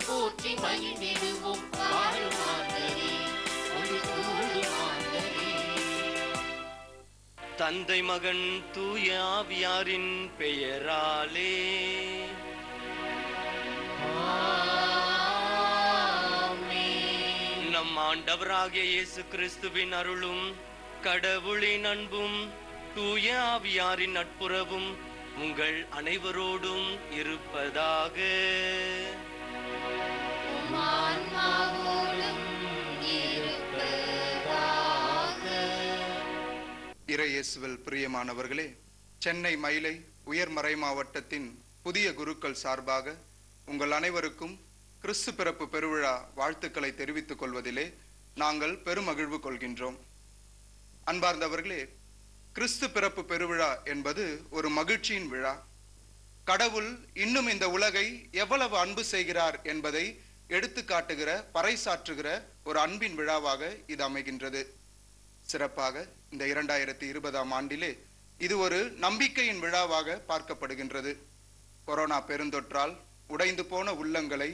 போற்றி மகிழ்ந்திடுவோம் வாழும் மாந்தரே, ஒளி கூடும் மாந்தரே. தந்தை மகன் தூய ஆவியாரின் பெயராலே நம் ஆண்டவராகிய இயேசு கிறிஸ்துவின் அருளும் கடவுளின் அன்பும் தூய ஆவியாரின் நட்புறவும் உங்கள் அனைவரோடும் இருப்பதாக. இறையேசுவில் பிரியமானவர்களே, சென்னை மயிலை உயர்மறை மாவட்டத்தின் புதிய குருக்கள் சார்பாக உங்கள் அனைவருக்கும் கிறிஸ்து பிறப்பு பெருவிழா வாழ்த்துக்களை தெரிவித்துக் கொள்வதிலே நாங்கள் பெருமகிழ்வு கொள்கின்றோம். அன்பார்ந்தவர்களே, கிறிஸ்து பிறப்பு பெருவிழா என்பது ஒரு மகிழ்ச்சியின் விழா. கடவுள் இன்னும் இந்த உலகை எவ்வளவு அன்பு செய்கிறார் என்பதை எடுத்து காட்டுகிற, பறைசாற்றுகிற ஒரு அன்பின் விழாவாக இது அமைகின்றது. சிறப்பாக இந்த 2020ஆம் ஆண்டிலே இது ஒரு நம்பிக்கையின் விழாவாக பார்க்கப்படுகின்றது. கொரோனா பெருந்தொற்றால் உடைந்து போன உள்ளங்களை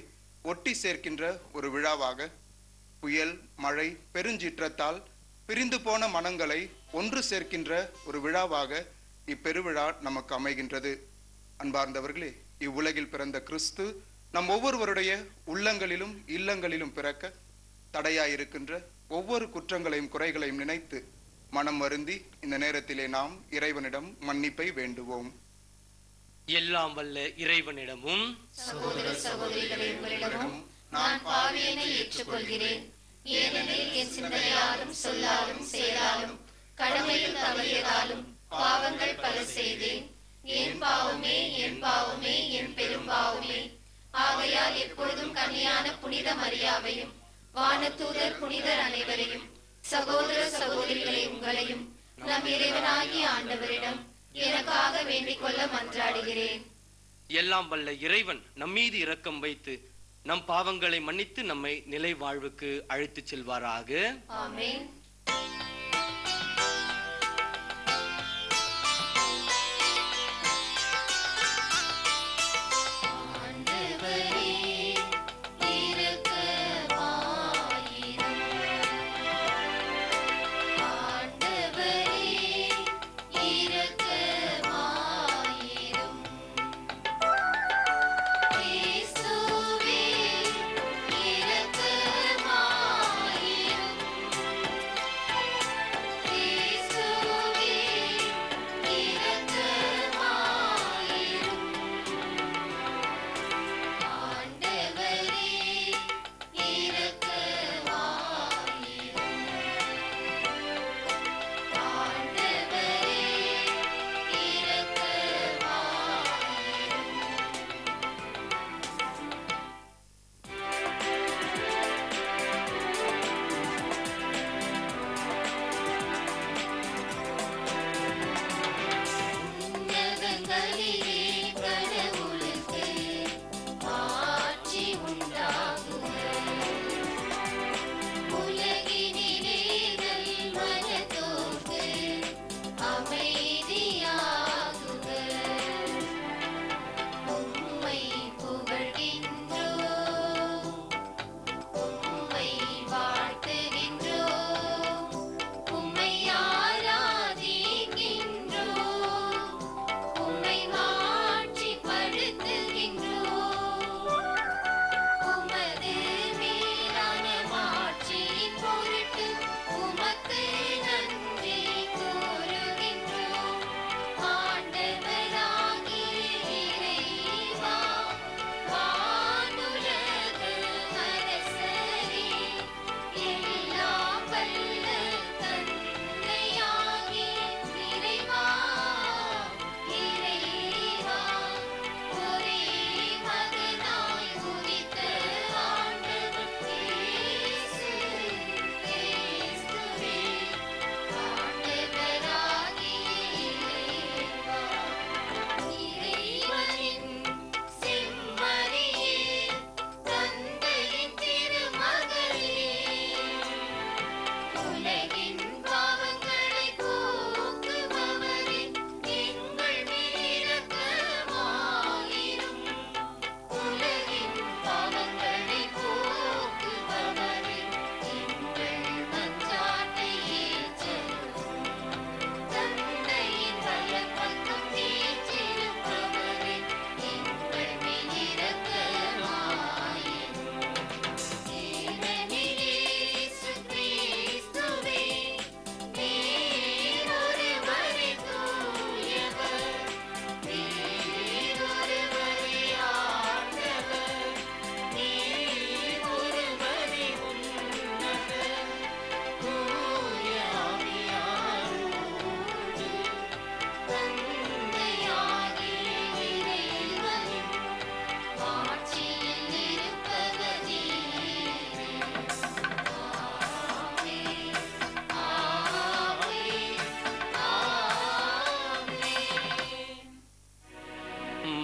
ஒட்டி சேர்க்கின்ற ஒரு விழாவாக, புயல், மழை, பெருஞ்சீற்றத்தால் பிரிந்து போன மனங்களை ஒன்று சேர்க்கின்ற ஒரு விழாவாக இப்பெருவிழா நமக்கு அமைகின்றது. அன்பார்ந்தவர்களே, இவ்வுலகில் பிறந்த கிறிஸ்து நம் ஒவ்வொருவருடைய உள்ளங்களிலும் இல்லங்களிலும் பிறக்க தடையாயிருக்கின்ற ஒவ்வொரு குற்றங்களையும் குறைகளையும் நினைத்து மனம் வருந்தி இந்த நேரத்திலே நாம் இறைவனிடம் மன்னிப்பை வேண்டுவோம். எல்லாம் வல்ல இறைவனிடமும் சகோதர சகோதரிகளிடமும் நான் பாவியனை ஏற்றுக்கொள்கிறேன். ஏனெனில் என் சிந்தையாலும் சொல்லாலும் செயலாலும் கடமையில் தவறியதாலும் பாவங்கள் பல செய்தேன். என் பாவமே, என் பாவமே, என் பெரும் பாவமே. ஆகையால் எப்பொழுதும் கன்னியான புனித மரியாவையும் வானதூதர் புனிதர் அனைவரையும் சகோதர சகோதரிகளை உங்களையும் நம் இறைவனாகிய ஆண்டவரிடம் எனக்காக வேண்டிக் கொள்ள மன்றாடுகிறேன். எல்லாம் வல்ல இறைவன் நம்மீது இரக்கம் வைத்து நம் பாவங்களை மன்னித்து நம்மை நிலை வாழ்வுக்கு அழைத்துச் செல்வாராக. ஆமென்.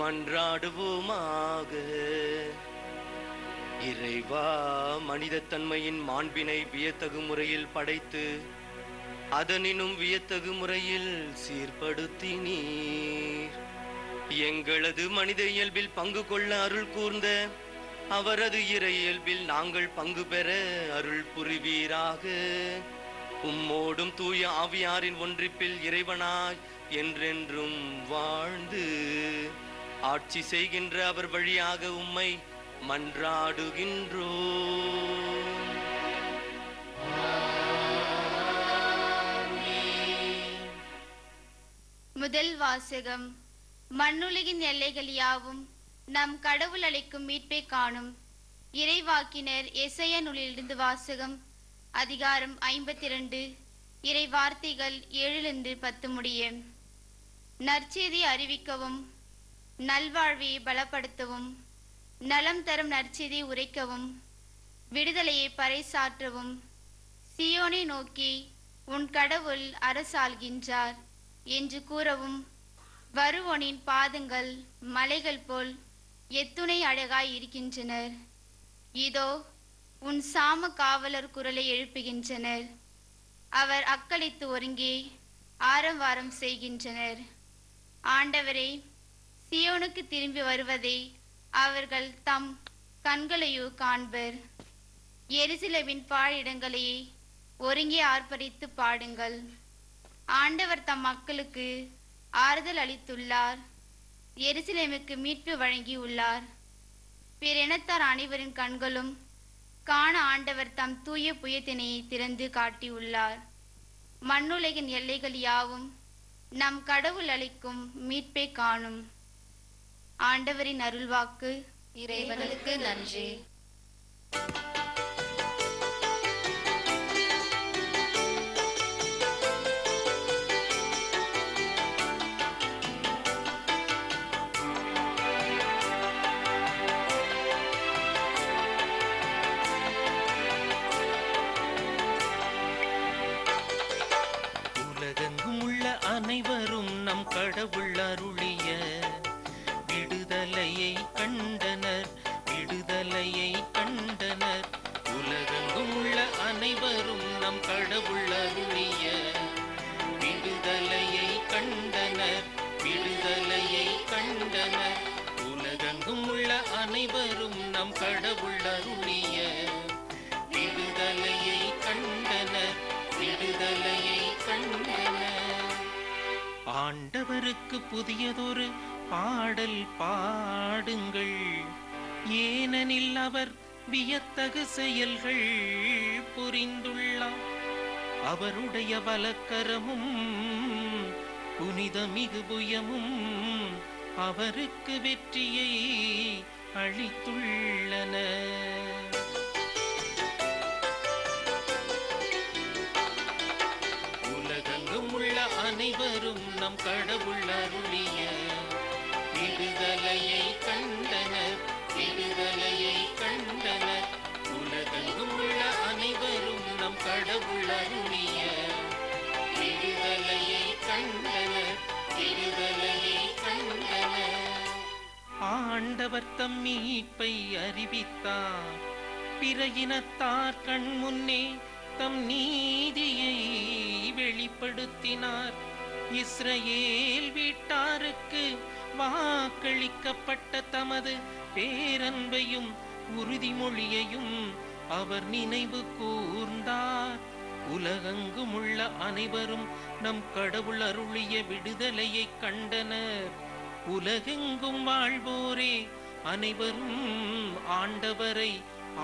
மன்றாடுவோமாக. இறைவா, மனிதத்தன்மையின் மாண்பினை வியத்தகு முறையில் படைத்து அதனினும் வியத்தகு முறையில் சீர்படுத்தினீர். எங்களது மனித இயல்பில் பங்கு கொள்ள அருள் கூர்ந்த அவரது இறை இயல்பில் நாங்கள் பங்கு பெற அருள் புரிவீராக. உம்மோடும் தூய ஆவியாரின் ஒன்றிப்பில் இறைவனாய் என்றென்றும் வாழ்ந்து ஆட்சி செய்கின்ற அவர் வழியாக உம்மை மன்றாடுகின்றோம். முதல் வாசகம். மண்ணுலகின் எல்லைகள் யாவும் நம் கடவுள் அளிக்கும் மீட்பை காணும். இறைவாக்கினர் எசையா நூலிலிருந்து வாசகம். அதிகாரம் 52, இறை வார்த்தைகள் 7-10 முடிய. நற்செய்தி அறிவிக்கவும், நல்வாழ்வையை பலப்படுத்தவும், நலம் தரும் நற்செய்தி உரைக்கவும், விடுதலையை பறைசாற்றவும், சியோனை நோக்கி உன் கடவுள் அரசாள்கின்றார் என்று கூறவும், வருவோனின் பாதங்கள் மலைகள் போல் எத்துணை அழகாய் இருக்கின்றனர். இதோ உன் சாம காவலர் குரலை எழுப்புகின்றனர். அவர் அக்களித்து ஒருங்கே ஆரவாரம் செய்கின்றனர். ஆண்டவரே, சியோனுக்கு திரும்பி வருவதை அவர்கள் தம் கண்களையோ காண்பர். எருசலேமின் பாழிடங்களையே ஒருங்கே ஆர்ப்பரித்து பாடுங்கள். ஆண்டவர் தம் மக்களுக்கு ஆறுதல் அளித்துள்ளார். எருசலேமுக்கு மீட்பு வழங்கியுள்ளார். பிற இனத்தார் அனைவரின் கண்களும் காண ஆண்டவர் தம் தூய புயத்தினையை திறந்து காட்டியுள்ளார். மண்ணுலகின் எல்லைகள் யாவும் நம் கடவுள் அளிக்கும் மீட்பை காணும். ஆண்டவரின் அருள்வாக்கு. இறைவனுக்கு நன்றி. உலகெங்கும் உள்ள அனைவரும் நம் கடவுள் அருளிய விடுதலையை கண்டனர், விடுதலையை கண்டனர். உலகெங்கும் உள்ள அனைவரும் நம் கடவுள் அருளிய விடுதலையை கண்டனர், விடுதலையை கண்டனர். உலகெங்கும் உள்ள அனைவரும் நம் கடவுள் அருளிய விடுதலையை கண்டனர், விடுதலையை கண்டனர். ஆண்டவருக்கு புதியதொரு பாடல் பாடுங்கள், ஏனெனில் அவர் வியத்தகு செயல்கள் புரிந்துள்ளார். அவருடைய வலக்கரமும் புனிதமிகு புயமும் அவருக்கு வெற்றியை அளித்துள்ளன. உலகெங்கும் உள்ள அனைவரும் நம் கடவுள் அருளிய விடுதலையை கண்டனர், விடுதலையை கண்டனர். உலகெங்கும் உள்ள அனைவரும் நம் கடவுள் அருளிய விடுதலையை கண்டனர், விடுதலையை கண்டனர். ஆண்டவர் தம் மீட்பை அறிவித்தார், பிற இனத்தார் கண் முன்னே தம் நீதியை வெளிப்படுத்தினார். இஸ்ரவேல் வீட்டாருக்கு வாக்களிக்கப்பட்ட தமது பேரன்பையும் உறுதிமொழியையும் அவர் நினைவு கூர்ந்தார். உலகெங்கும் உள்ள அனைவரும் நம் கடவுள் அருளிய விடுதலையை கண்டனர். உலகெங்கும் வாழ்வோரே அனைவரும் ஆண்டவரை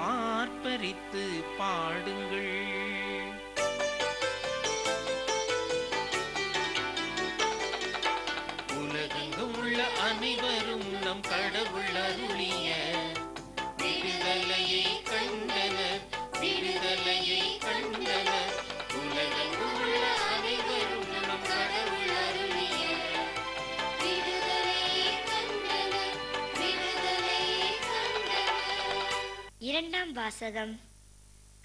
ஆர்ப்பரித்து பாடுங்கள். உலகெங்கும் உள்ள அனைவரும் நம் கடவுள் அருளிய விடுதலையை கண்டனர், விடுதலையை கண்டனர். உலகெங்கும் உள்ள அனைவரும் நம் கடவுள் அருளிய விடுதலையை கண்டனர், விடுதலையை கண்டனர். இரண்டாம் வாசகம்.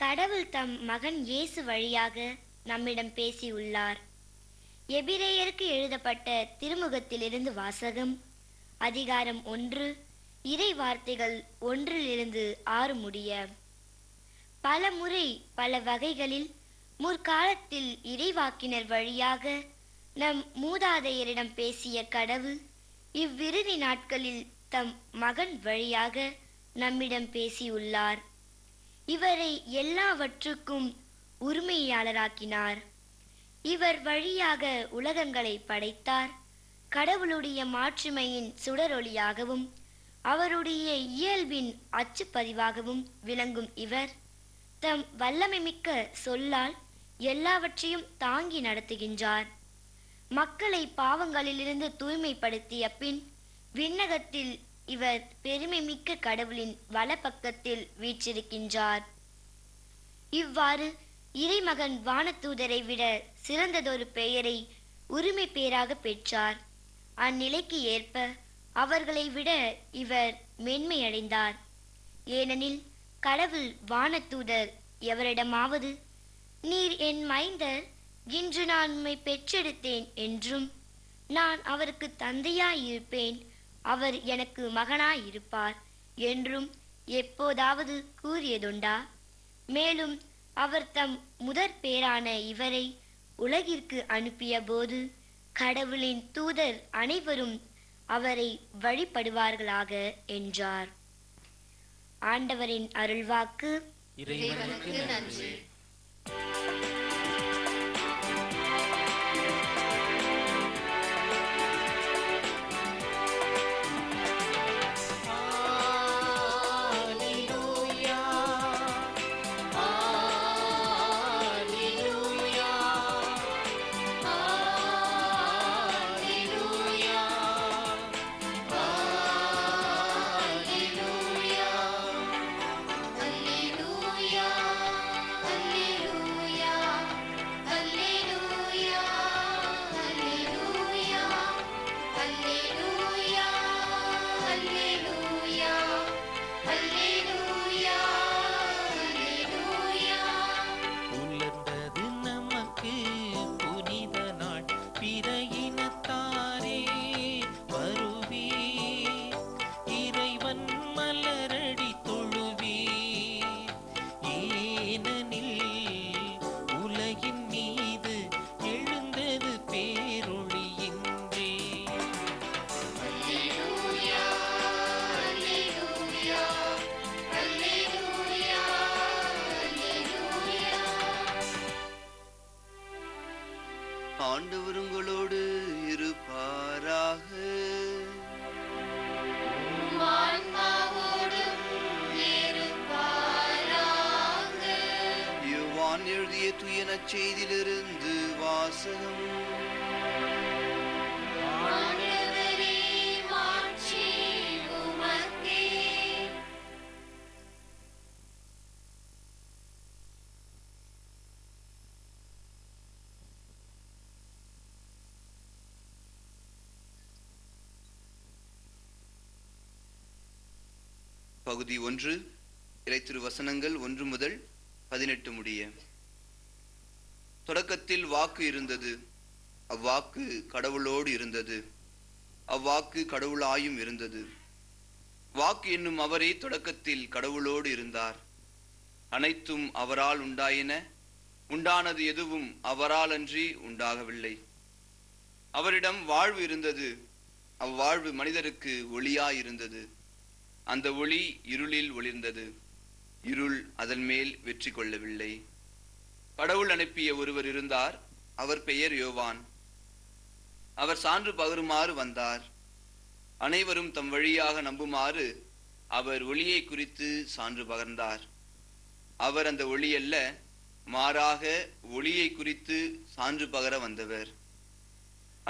கடவுள் தம் மகன் இயேசு வழியாக நம்மிடம் பேசியுள்ளார். எபிரேயருக்கு எழுதப்பட்ட திருமுகத்திலிருந்து வாசகம். அதிகாரம் 1 இறை வார்த்தைகள் 1-6 முடிய. பல முறை பல வகைகளில் முற்காலத்தில் இறைவாக்கினர் வழியாக நம் மூதாதையரிடம் பேசிய கடவுள் இவ்விறுதி நாட்களில் தம் மகன் வழியாக நம்மிடம் பேசியுள்ளார். இவரை எல்லாவற்றுக்கும் உரிமையாளராக்கினார். இவர் வழியாக உலகங்களை படைத்தார். கடவுளுடைய மாட்சிமையின் சுடரொளியாகவும் அவருடைய இயல்பின் அச்சுப்பதிவாகவும் விளங்கும் இவர் தம் வல்லமைமிக்க சொல்லால் எல்லாவற்றையும் தாங்கி நடத்துகின்றார். மக்களை பாவங்களிலிருந்து தூய்மைப்படுத்திய பின் விண்ணகத்தில் இவர் பெருமை மிக்க கடவுளின் வலப்பக்கத்தில் வீற்றிருக்கின்றார். இவ்வாறு இறைமகன் வானதூதரை விட சிறந்ததொரு பெயரை உரிமை பேராக பெற்றார். அந்நிலைக்கு ஏற்ப அவர்களை விட இவர் மேன்மையடைந்தார். ஏனெனில் கடவுள் வானதூதர் எவரிடமாவது நீர் என் மைந்தர், இன்று நான் உம்மை பெற்றெடுத்தேன் என்றும் நான் அவருக்கு தந்தையாயிருப்பேன், அவர் எனக்கு மகனாயிருப்பார் என்றும் எப்போதாவது கூறியதுண்டா? மேலும் அவர் தம் முதற் பேரான இவரை உலகிற்கு அனுப்பிய போது கடவுளின் தூதர் அனைவரும் அவரை வழிபடுவார்களாக என்றார். ஆண்டவரின் அருள்வாக்கு. இறைவனுக்கு நன்றி. ஆண்டவர் உங்களோடு இருப்பாராக. யோவான் எழுதிய தூய நற்செய்தியிலிருந்து வாசகம். பகுதி 1 இறைத்திரு வசனங்கள் 1 முதல் 18 முடிய. தொடக்கத்தில் வாக்கு இருந்தது, அவ்வாக்கு கடவுளோடு இருந்தது, அவ்வாக்கு கடவுளாயும் இருந்தது. வாக்கு என்னும் அவரே தொடக்கத்தில் கடவுளோடு இருந்தார். அனைத்தும் அவரால் உண்டாயின, உண்டானது எதுவும் அவரால் அன்றி உண்டாகவில்லை. அவரிடம் வாழ்வு இருந்தது, அவ்வாழ்வு மனிதருக்கு ஒளியாயிருந்தது. அந்த ஒளி இருளில் ஒளிர்ந்தது, இருள் அதன் மேல் வெற்றி கொள்ளவில்லை. கடவுள் அனுப்பிய ஒருவர் இருந்தார், அவர் பெயர் யோவான். அவர் சான்று பகருமாறு வந்தார். அனைவரும் தம் வழியாக நம்புமாறு அவர் ஒளியை குறித்து சான்று பகர்ந்தார். அவர் அந்த ஒளி அல்ல, மாறாக ஒளியை குறித்து சான்று பகர வந்தவர்.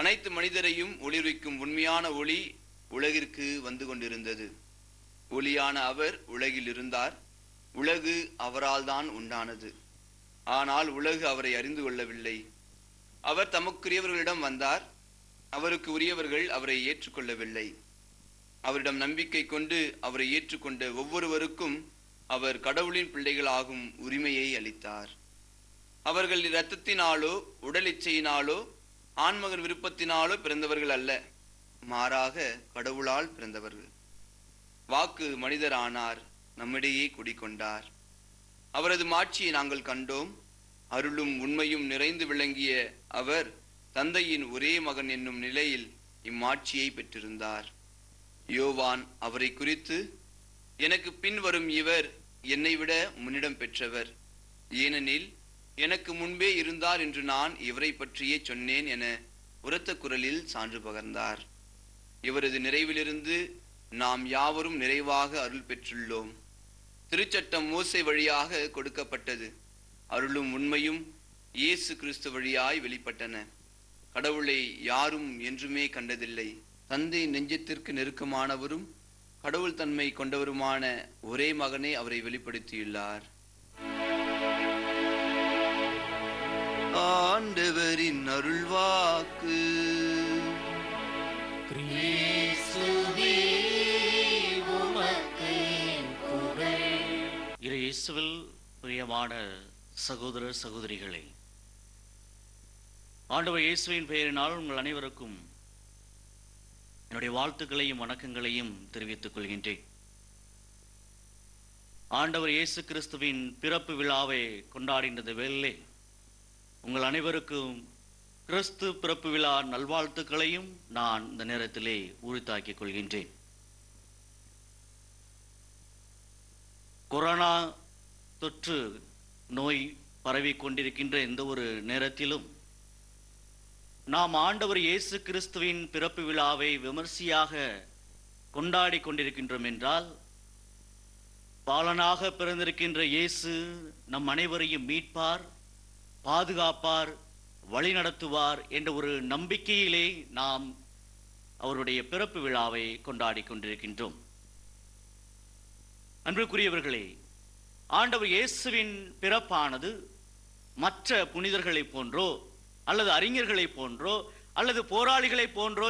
அனைத்து மனிதரையும் ஒளிர்விக்கும் உண்மையான ஒளி உலகிற்கு வந்து கொண்டிருந்தது. ஒளியான அவர் உலகில் இருந்தார். உலகு அவரால் தான் உண்டானது, ஆனால் உலகு அவரை அறிந்து கொள்ளவில்லை. அவர் தமக்குரியவர்களிடம் வந்தார், அவருக்கு உரியவர்கள் அவரை ஏற்றுக்கொள்ளவில்லை. அவரிடம் நம்பிக்கை கொண்டு அவரை ஏற்றுக்கொண்ட ஒவ்வொருவருக்கும் அவர் கடவுளின் பிள்ளைகளாகும் உரிமையை அளித்தார். அவர்கள் இரத்தத்தினாலோ உடல் இச்சையினாலோ ஆண்மகன் விருப்பத்தினாலோ பிறந்தவர்கள் அல்ல, மாறாக கடவுளால் பிறந்தவர்கள். வாக்கு மனிதரானார், நம்மிடையே குடிகொண்டார். அவரது மாட்சியை நாங்கள் கண்டோம். அருளும் உண்மையும் நிறைந்து விளங்கிய அவர் தந்தையின் ஒரே மகன் என்னும் நிலையில் இம்மாட்சியை பெற்றிருந்தார். யோவான் அவரை குறித்து, எனக்கு பின் வரும் இவர் என்னை விட முன்னிடம் பெற்றவர், ஏனெனில் எனக்கு முன்பே இருந்தார் என்று நான் இவரை பற்றியே சொன்னேன் என உரத்த குரலில் சான்று பகர்ந்தார். இவரது நிறைவிலிருந்து நாம் யாவரும் நிறைவாக அருள் பெற்றுள்ளோம். திருச்சட்டம் மோசே வழியாக கொடுக்கப்பட்டது. அருளும் உண்மையும் இயேசு கிறிஸ்து வழியாய் வெளிப்பட்டன. கடவுளை யாரும் என்றுமே கண்டதில்லை. தந்தை நெஞ்சத்திற்கு நெருக்கமானவரும் கடவுள் தன்மை கொண்டவருமான ஒரே மகனே அவரை வெளிப்படுத்தியுள்ளார். ஆண்டவரின் அருள்வாக்கு. இயேசுவில் பிரியமான சகோதர சகோதரிகளே, ஆண்டவர் இயேசுவின் பெயரினால் உங்கள் அனைவருக்கும் என்னுடைய வாழ்த்துக்களையும் வணக்கங்களையும் தெரிவித்துக் கொள்கின்றேன். ஆண்டவர் இயேசு கிறிஸ்துவின் பிறப்பு விழாவை கொண்டாடினது வேளை உங்கள் அனைவருக்கும் கிறிஸ்து பிறப்பு விழா நல்வாழ்த்துக்களையும் நான் இந்த நேரத்திலே உரித்தாக்கிக் கொள்கின்றேன். கொரோனா தொற்று நோய் பரவி கொண்டிருக்கின்ற எந்த ஒரு நேரத்திலும் நாம் ஆண்டவர் இயேசு கிறிஸ்துவின் பிறப்பு விழாவை விமர்சையாக கொண்டாடி கொண்டிருக்கின்றோம் என்றால், பாலனாக பிறந்திருக்கின்ற இயேசு நம் அனைவரையும் மீட்பார், பாதுகாப்பார், வழிநடத்துவார் என்ற ஒரு நம்பிக்கையிலே நாம் அவருடைய பிறப்பு விழாவை கொண்டாடி கொண்டிருக்கின்றோம். அன்புக்குரியவர்களே, ஆண்டவர் இயேசுவின் பிறப்பானது மற்ற புனிதர்களைப் போன்றோ அல்லது அறிஞர்களைப் போன்றோ அல்லது போராளிகளைப் போன்றோ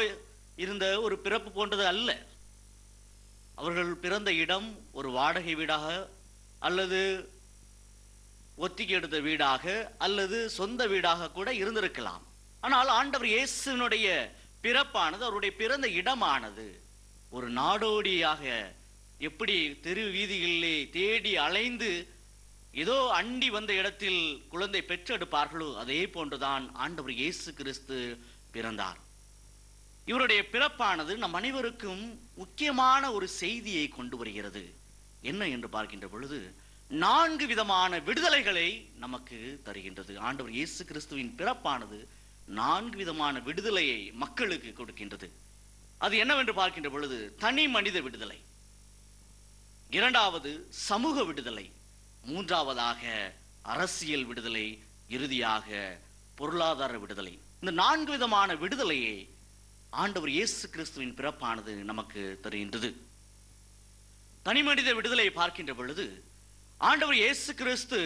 இருந்த ஒரு பிறப்பு போன்றது அல்ல. அவர்கள் பிறந்த இடம் ஒரு வாடகை வீடாக அல்லது ஒத்திகை எடுத்த வீடாக அல்லது சொந்த வீடாக கூட இருந்திருக்கலாம். ஆனால் ஆண்டவர் இயேசுவினுடைய பிறப்பானது, அவருடைய பிறந்த இடமானது ஒரு நாடோடியாக, எப்படி தெரு வீதிகளிலே தேடி அலைந்து ஏதோ அண்டி வந்த இடத்தில் குழந்தை பெற்றெடுப்பார்களோ அதே போன்றுதான் ஆண்டவர் இயேசு கிறிஸ்து பிறந்தார். இவருடைய பிறப்பானது நம் அனைவருக்கும் முக்கியமான ஒரு செய்தியை கொண்டு வருகிறது. என்ன என்று பார்க்கின்ற பொழுது 4 விதமான விடுதலைகளை நமக்கு தருகின்றது. ஆண்டவர் இயேசு கிறிஸ்துவின் பிறப்பானது 4 விதமான விடுதலையை மக்களுக்கு கொடுக்கின்றது. அது என்னவென்று பார்க்கின்ற பொழுது, தனி மனித விடுதலை, 2வது சமூக விடுதலை, 3வதாக அரசியல் விடுதலை, இறுதியாக பொருளாதார விடுதலை. இந்த 4 விதமான விடுதலையை ஆண்டவர் இயேசு கிறிஸ்துவின் பிறப்பானது நமக்கு தருகின்றது. தனி மனித விடுதலையை பார்க்கின்ற பொழுது, ஆண்டவர் இயேசு கிறிஸ்து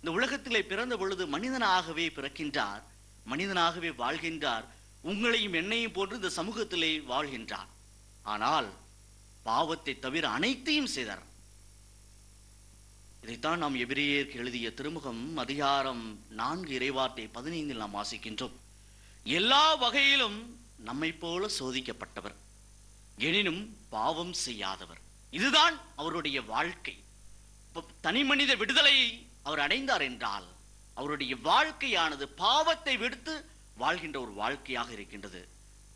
இந்த உலகத்திலே பிறந்த பொழுது மனிதனாகவே பிறக்கின்றார், மனிதனாகவே வாழ்கின்றார், உங்களையும் என்னையும் போன்று இந்த சமூகத்திலே வாழ்கின்றார். ஆனால் பாவத்தை தவிர அனைத்தையும் செய்தார். இதைத்தான் நாம் எபிரேயருக்கு எழுதிய திருமுகம் அதிகாரம் 4 இறைவார்த்தை 15 நாம் வாசிக்கின்றோம். எல்லா வகையிலும் நம்மை போல சோதிக்கப்பட்டவர், எனினும் பாவம் செய்யாதவர். இதுதான் அவருடைய வாழ்க்கை. தனி மனித விடுதலையை அவர் அடைந்தார் என்றால் அவருடைய வாழ்க்கையானது பாவத்தை விடுத்து வாழ்கின்ற ஒரு வாழ்க்கையாக இருக்கின்றது.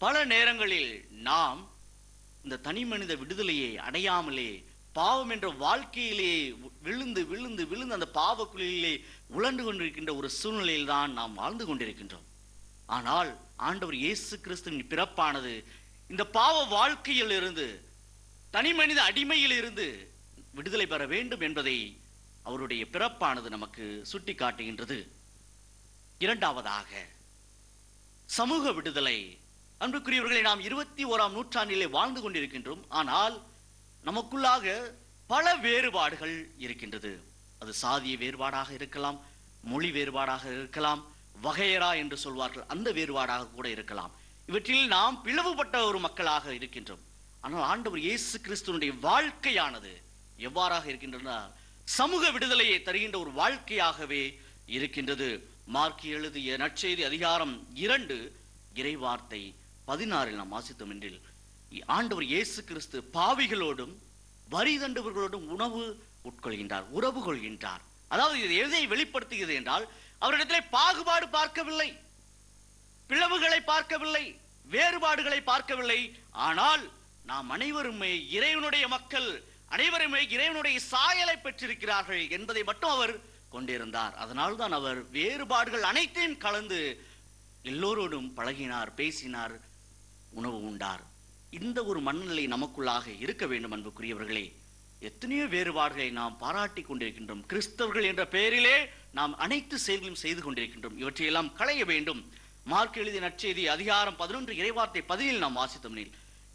பல நேரங்களில் நாம் இந்த தனி மனித விடுதலையை அடையாமலே பாவம் என்ற வாழ்க்கையிலே விழுந்து விழுந்து விழுந்து அந்த பாவக்குழியிலே உழன்று கொண்டிருக்கின்ற ஒரு சூழ்நிலையில் தான் நாம் வாழ்ந்து கொண்டிருக்கின்றோம். ஆனால் ஆண்டவர் இயேசு கிறிஸ்துவின் பிறப்பானது இந்த பாவ வாழ்க்கையில் இருந்து, தனி மனித அடிமையில் இருந்து விடுதலை பெற வேண்டும் என்பதை அவருடைய பிறப்பானது நமக்கு சுட்டி காட்டுகின்றது. 2வதாக சமூக விடுதலை. அன்புக்குரியவர்களை, நாம் 21ஆம் நூற்றாண்டிலே வாழ்ந்து கொண்டிருக்கின்றோம். ஆனால் நமக்குள்ளாக பல வேறுபாடுகள் இருக்கின்றது. அது சாதிய வேறுபாடாக இருக்கலாம், மொழி வேறுபாடாக இருக்கலாம், வகையரா என்று சொல்வார்கள், அந்த வேறுபாடாக கூட இருக்கலாம். இவற்றில் நாம் பிளவுபட்ட ஒரு மக்களாக இருக்கின்றோம். ஆனால் ஆண்டவர் இயேசு கிறிஸ்துவினுடைய வாழ்க்கையானது எவ்வாறாக இருக்கின்றன, சமூக விடுதலையை தருகின்ற ஒரு வாழ்க்கையாகவே இருக்கின்றது. மார்க் எழுதிய நற்செய்தி அதிகாரம் 2 இறைவார்த்தை 16 நாம் வாசித்தோம் என்றில், ஆண்டவர் இயேசு கிறிஸ்து பாவிகளோடும் வரி தண்டுபவர்களோடும் உறவு கொள்கின்றார். அதாவது இது எதை வெளிப்படுத்துகிறது என்றால், அவரிடத்திலே பாகுபாடு பார்க்கவில்லை, பிளவுகளை பார்க்கவில்லை, வேறுபாடுகளை பார்க்கவில்லை. ஆனால் நாம் அனைவருமே இறைவனுடைய மக்கள், அனைவருமே இறைவனுடைய சாயலை பெற்றிருக்கிறார்கள் என்பதை மட்டும் அவர் கொண்டிருந்தார். அதனால் தான் அவர் வேறுபாடுகள் அனைத்தையும் கலந்து எல்லோரோடும் பழகினார், பேசினார், உணவு உண்டார். இந்த ஒரு மனநிலை நமக்குள்ளாக இருக்க வேண்டும். அன்புக்குரியவர்களே, எத்தனையோ வேறுபாடுகளை நாம் பாராட்டி கொண்டிருக்கின்றோம். கிறிஸ்தவர்கள் என்ற பெயரிலே நாம் அனைத்து செயல்களையும் செய்து கொண்டிருக்கின்றோம். இவற்றையெல்லாம் களைய வேண்டும். மார்க் எழுதிய நற்செய்தி அதிகாரம் 11 இறைவார்த்தை 10 நாம் வாசித்தோம்.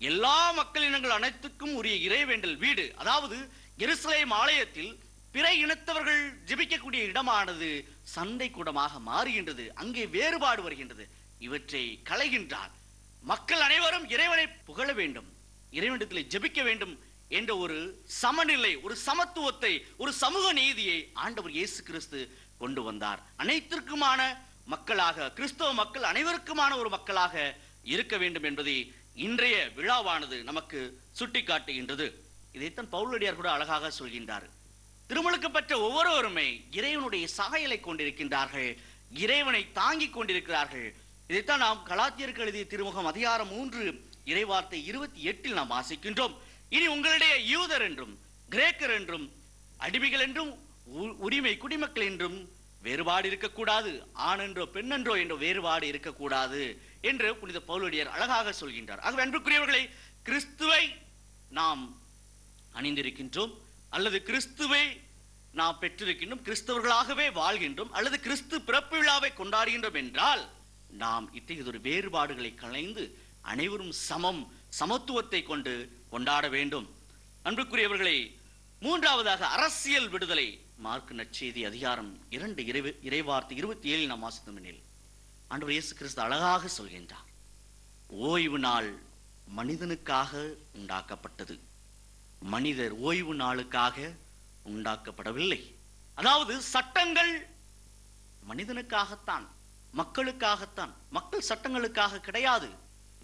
எல்லா மக்களினங்கள் அனைத்துக்கும் உரிய இறைவேண்டல் வீடு, அதாவது எருசலேம் ஆலயத்தில் பிற இனத்தவர்கள் ஜெபிக்கக்கூடிய இடமானது சண்டை கூடமாக மாறுகின்றது. அங்கே வேறுபாடு வருகின்றது. இவற்றை களைகின்றார். மக்கள் அனைவரும் இறைவனை புகழ வேண்டும், இறைவனிடத்தில் ஜெபிக்க வேண்டும் என்ற ஒரு சமநிலை, ஒரு சமத்துவத்தை, ஒரு சமூக நீதியை ஆண்டவர் இயேசு கிறிஸ்து கொண்டு வந்தார். அனைத்திற்குமான மக்களாக, கிறிஸ்தவ மக்கள் அனைவருக்குமான ஒரு மக்களாக இருக்க வேண்டும் என்பதை இன்றைய விழாவானது நமக்கு சுட்டிக்காட்டுகின்றது. இதைத்தான் பவுலடியார் கூட அழகாக சொல்கின்றார். திருமுழுக்கு பெற்ற ஒவ்வொருவருமே இறைவனுடைய சாயலை கொண்டிருக்கின்றார்கள், இறைவனை தாங்கிக் கொண்டிருக்கிறார்கள். இதைத்தான் நாம் கலாத்தியருக்கு எழுதிய திருமுகம் அதிகாரம் 3 இறைவார்த்தை 28 நாம் வாசிக்கின்றோம். இனி உங்களிடையே யூதர் என்றும் கிரேக்கர் என்றும் அடிமைகள் என்றும் உரிமை குடிமக்கள் என்றும் வேறுபாடு இருக்கக்கூடாது, ஆண் என்றோ பெண் என்றோ என்ற வேறுபாடு இருக்கக்கூடாது என்று புனித பவுலடியார் அழகாக சொல்கின்றார். ஆகவே அன்புக்குரியவர்களை, கிறிஸ்துவை நாம் அணிந்திருக்கின்றோம், அல்லது கிறிஸ்துவை நாம் பெற்றிருக்கின்றோம், கிறிஸ்தவர்களாகவே வாழ்கின்றோம், அல்லது கிறிஸ்து பிறப்பு விழாவை கொண்டாடுகின்றோம் என்றால் நாம் இத்தகைய வேறுபாடுகளை களைந்து அனைவரும் சமத்துவத்தை கொண்டு கொண்டாட வேண்டும். அன்புக்குரியவர்களை, மூன்றாவதாக அரசியல் விடுதலை. மார்க் நற்செய்தி அதிகாரம் 2 இறைவார்த்தை 27 நாம் வாசித்தோம். ஆண்டவர் இயேசு கிறிஸ்து அழகாக சொல்கின்றார், ஓய்வு நாள் மனிதனுக்காக உண்டாக்கப்பட்டது, மனிதர் ஓய்வு நாளுக்காக உண்டாக்கப்படவில்லை. அதாவது சட்டங்கள் மனிதனுக்காகத்தான், மக்களுக்காகத்தான், மக்கள் சட்டங்களுக்காக கிடையாது.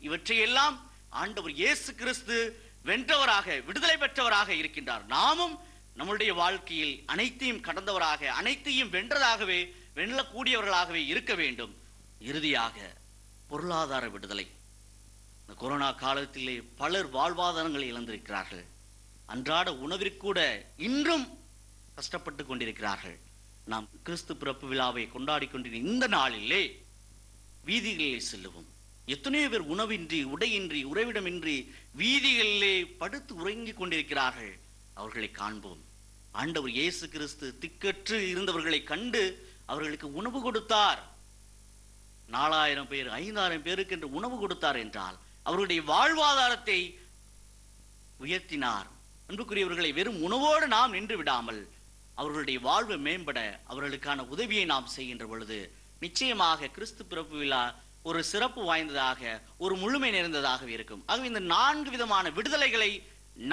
இவற்றையெல்லாம் ஆண்டவர் இயேசு கிறிஸ்து வென்றவராக, விடுதலை பெற்றவராக இருக்கின்றார். நாமும் நம்முடைய வாழ்க்கையில் அனைத்தையும் கடந்தவராக, அனைத்தையும் வென்றதாகவே, வெல்லக்கூடியவர்களாகவே இருக்க வேண்டும். இறுதியாக பொருளாதார விடுதலை. இந்த கொரோனா காலத்திலே பலர் வாழ்வாதாரங்களை இழந்திருக்கிறார்கள். அன்றாட உணவிற்கூட இன்றும் கஷ்டப்பட்டு கொண்டிருக்கிறார்கள். நாம் கிறிஸ்து பிறப்பு விழாவை கொண்டாடி கொண்டிருக்கிற இந்த நாளிலே வீதிகளில் செல்லுவோம். எத்தனையோ பேர் உணவின்றி, உடையின்றி, உறைவிடமின்றி வீதிகளிலே படுத்து உறங்கிக் கொண்டிருக்கிறார்கள். அவர்களை காண்போம். ஆண்டவர் இயேசு கிறிஸ்து திக்கற்று இருந்தவர்களை கண்டு அவர்களுக்கு உணவு கொடுத்தார். 4000 பேர் 5000 பேருக்கு என்று உணவு கொடுத்தார் என்றால் அவர்களுடைய வாழ்வாதாரத்தை உயர்த்தினார். அன்புக்குரியவர்களை, வெறும் உணவோடு நாம் நின்று விடாமல் அவர்களுடைய வாழ்வு மேம்பட அவர்களுக்கான உதவியை நாம் செய்கின்ற பொழுது நிச்சயமாக கிறிஸ்து பிறப்பு விழா ஒரு சிறப்பு வாய்ந்ததாக, ஒரு முழுமை நிறைந்ததாக இருக்கும். ஆகவே இந்த 4 விதமான விடுதலைகளை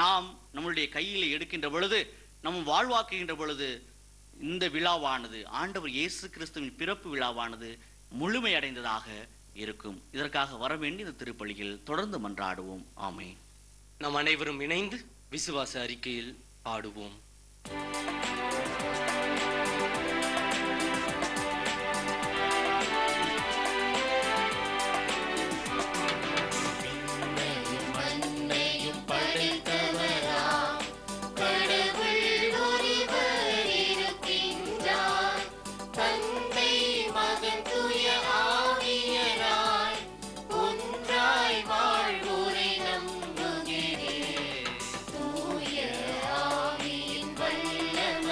நாம் நம்முடைய கையில் எடுக்கின்ற பொழுது, நம் வாழ்வாக்குகின்ற பொழுது, இந்த விழாவானது, ஆண்டவர் இயேசு கிறிஸ்துவின் பிறப்பு விழாவானது முழுமையடைந்ததாக இருக்கும். இதற்காக வர வேண்டிய இந்த திருப்பலியில் தொடர்ந்து மன்றாடுவோம். ஆமென். நாம் அனைவரும் இணைந்து விசுவாச அறிக்கையில் பாடுவோம். ஆவியின் வல்லமை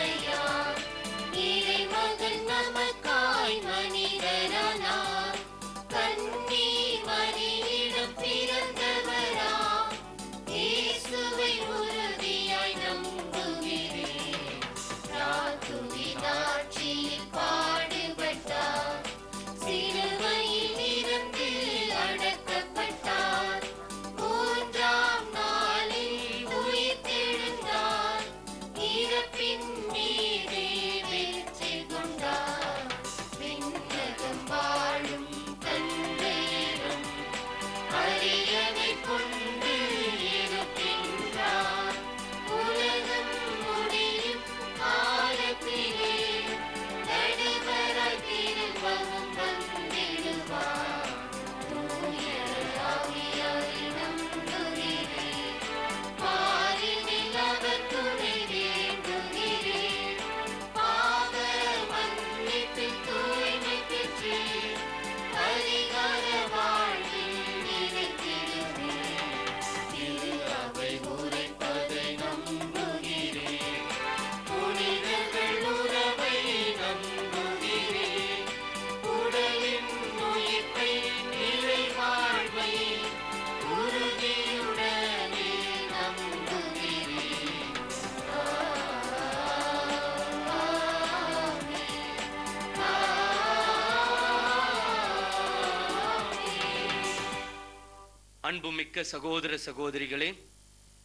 அன்புமிக்க சகோதர சகோதரிகளே,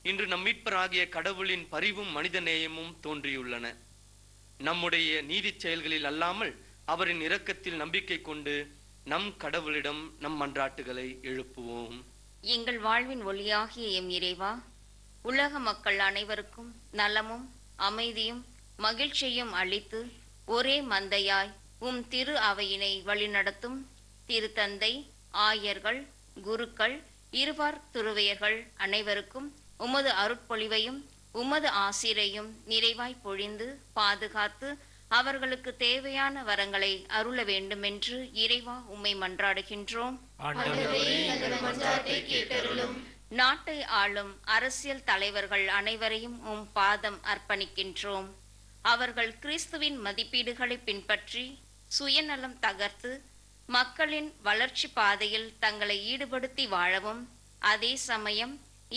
இன்று நம் மீட்பராகிய கடவுளின் பரிவும் மனிதநேயமும் தோன்றியுள்ளன. நம்முடைய நீதி செயல்களில் அல்லாமல் அவரின் இரக்கத்தில் நம்பிக்கை கொண்டு நம் கடவுளிடம் நம் மன்றாட்டுகளை எழுப்புவோம். எங்கள் வாழ்வின் ஒளியாகிய எம் இறைவா, உலக மக்கள் அனைவருக்கும் நலமும் அமைதியும் மகிழ்ச்சியும் அளித்து ஒரே மந்தையாய் உம் திரு அவையினை வழிநடத்தும் திருத்தந்தை, ஆயர்கள், குருக்கள், இருவார் துறவியர்கள் அனைவருக்கும் உமது அருட்பொழிவையும் உமது ஆசிரையும் நிறைவாய் பொழிந்து பாதுகாத்து அவர்களுக்கு தேவையான வரங்களை அருள வேண்டுமென்று இறைவா உம்மை மன்றாடுகின்றோம். நாட்டை ஆளும் அரசியல் தலைவர்கள் அனைவரையும் உம் பாதம் அர்ப்பணிக்கின்றோம். அவர்கள் கிறிஸ்துவின் மதிப்பீடுகளை பின்பற்றி சுயநலம் தகர்த்து மக்களின் வளர்ச்சி பாதையில் தங்களை ஈடுபடுத்தி வாழவும், அதே சமயம்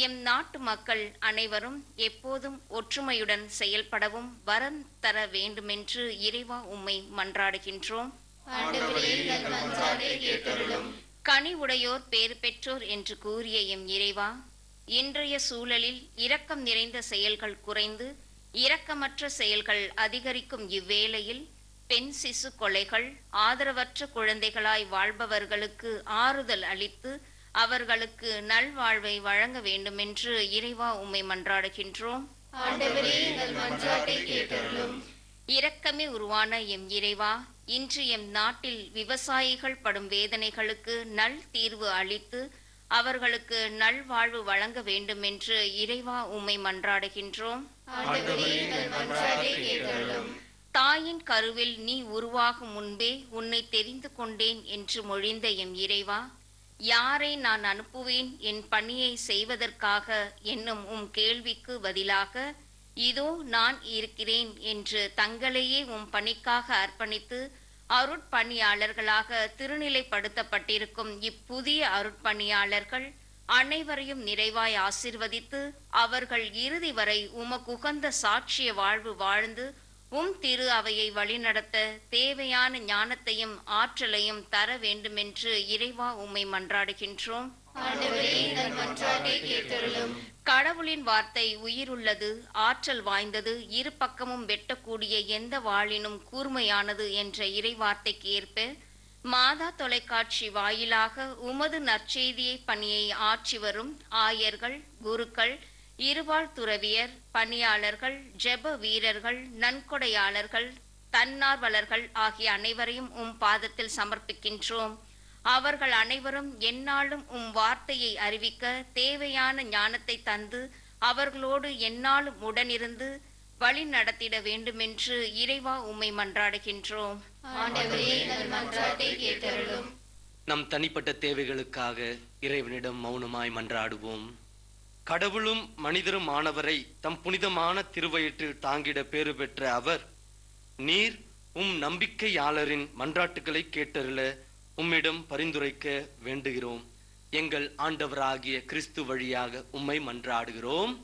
எம் நாட்டு மக்கள் அனைவரும் எப்போதும் ஒற்றுமையுடன் செயல்படவும் வரம் தர வேண்டுமென்று இறைவா உம்மை மன்றாடுகின்றோம். கனி உடையோர் பேறு பெற்றோர் என்று கூறிய எம் இறைவா, இன்றைய சூழலில் இரக்கம் நிறைந்த செயல்கள் குறைந்து இரக்கமற்ற செயல்கள் அதிகரிக்கும் இவ்வேளையில் பெண் சிசு கொலைகள், ஆதரவற்ற குழந்தைகளாய் வாழ்பவர்களுக்கு ஆறுதல் அளித்து அவர்களுக்கு நல்வாழ்வை வழங்க வேண்டுமென்று இறைவா உம்மை மன்றாடுகின்றோம். இரக்கமே உருவான எம் இறைவா, இன்று எம் நாட்டில் விவசாயிகள் படும் வேதனைகளுக்கு நல் தீர்வு அளித்து அவர்களுக்கு நல்வாழ்வு வழங்க வேண்டுமென்று இறைவா உம்மை மன்றாடுகின்றோம். தாயின் கருவில் நீ உருவாகும் முன்பே உன்னை தெரிந்து கொண்டேன் என்று மொழிந்த எம் இறைவா, யாரை நான் அனுப்புவேன் என் பணியை செய்வதற்காக என்னும் உம் கேள்விக்கு பதிலாக இதோ நான் இருக்கிறேன் என்று தங்களையே உம் பணிக்காக அர்ப்பணித்து அருட்பணியாளர்களாக திருநிலைப்படுத்தப்பட்டிருக்கும் இப்புதிய அருட்பணியாளர்கள் அனைவரையும் நிறைவாய் ஆசிர்வதித்து அவர்கள் இறுதி வரை உமக்குகந்த சாட்சிய வாழ்வு வாழ்ந்து உம் திரு அவையை வழிநடத்த தேவையான ஞானத்தையும் ஆற்றலையும் தர வேண்டுமென்று இறைவா உம்மை மன்றாடுகின்றோம். கடவுளின் வார்த்தை உயிருள்ளது, ஆற்றல் வாய்ந்தது, இரு பக்கமும் வெட்டக்கூடிய எந்த வாளினும் கூர்மையானது என்ற இறைவார்த்தைக்கு ஏற்ப மாதா தொலைக்காட்சி வாயிலாக உமது நற்செய்தியை பணியை ஆற்றி வரும் ஆயர்கள், குருக்கள், இருவாழ் துறவியர், பணியாளர்கள், ஜெப வீரர்கள், நன்கொடையாளர்கள், தன்னார்வலர்கள் ஆகிய அனைவரையும் உம் பாதத்தில் சமர்ப்பிக்கின்றோம். அவர்கள் அனைவரும் எந்நாளும் உம் வார்த்தையை அறிவிக்க தேவையான ஞானத்தை தந்து அவர்களோடு எந்நாளும் உடனிருந்து வழி நடத்திட வேண்டுமென்று இறைவா உம்மை மன்றாடுகின்றோம். நம் தனிப்பட்ட தேவைகளுக்காக இறைவனிடம் மௌனமாய் மன்றாடுவோம். கடவுளும் மனிதரும் ஆனவரை தம் புனிதமான திருவயிற்றில் தாங்கிட பேறு பெற்ற அவர், நீர் உம் நம்பிக்கையாளரின் மன்றாட்டுகளை கேட்டருள உம்மிடம் பரிந்துரைக்க வேண்டுகிறோம். எங்கள் ஆண்டவராகிய கிறிஸ்து வழியாக உம்மை மன்றாடுகிறோம்.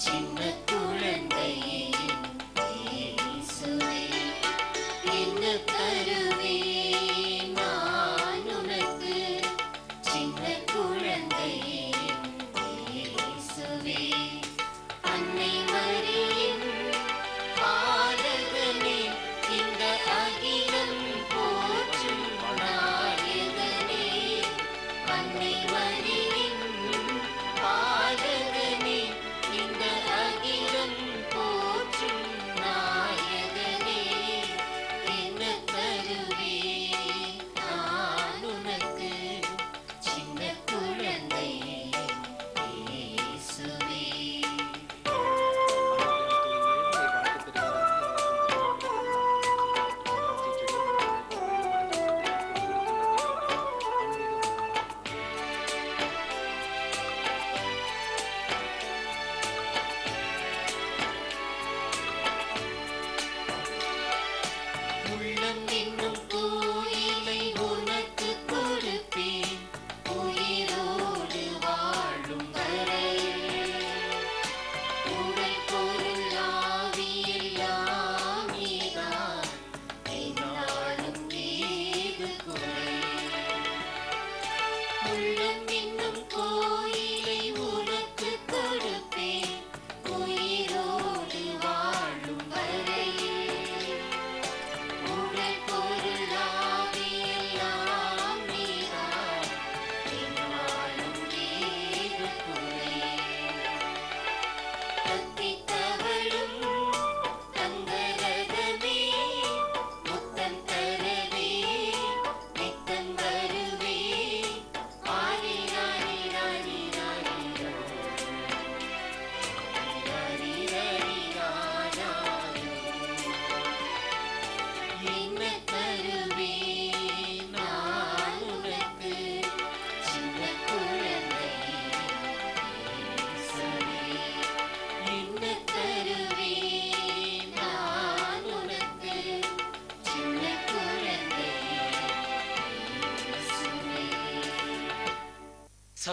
சின்ன குழந்தையே இயேசுவே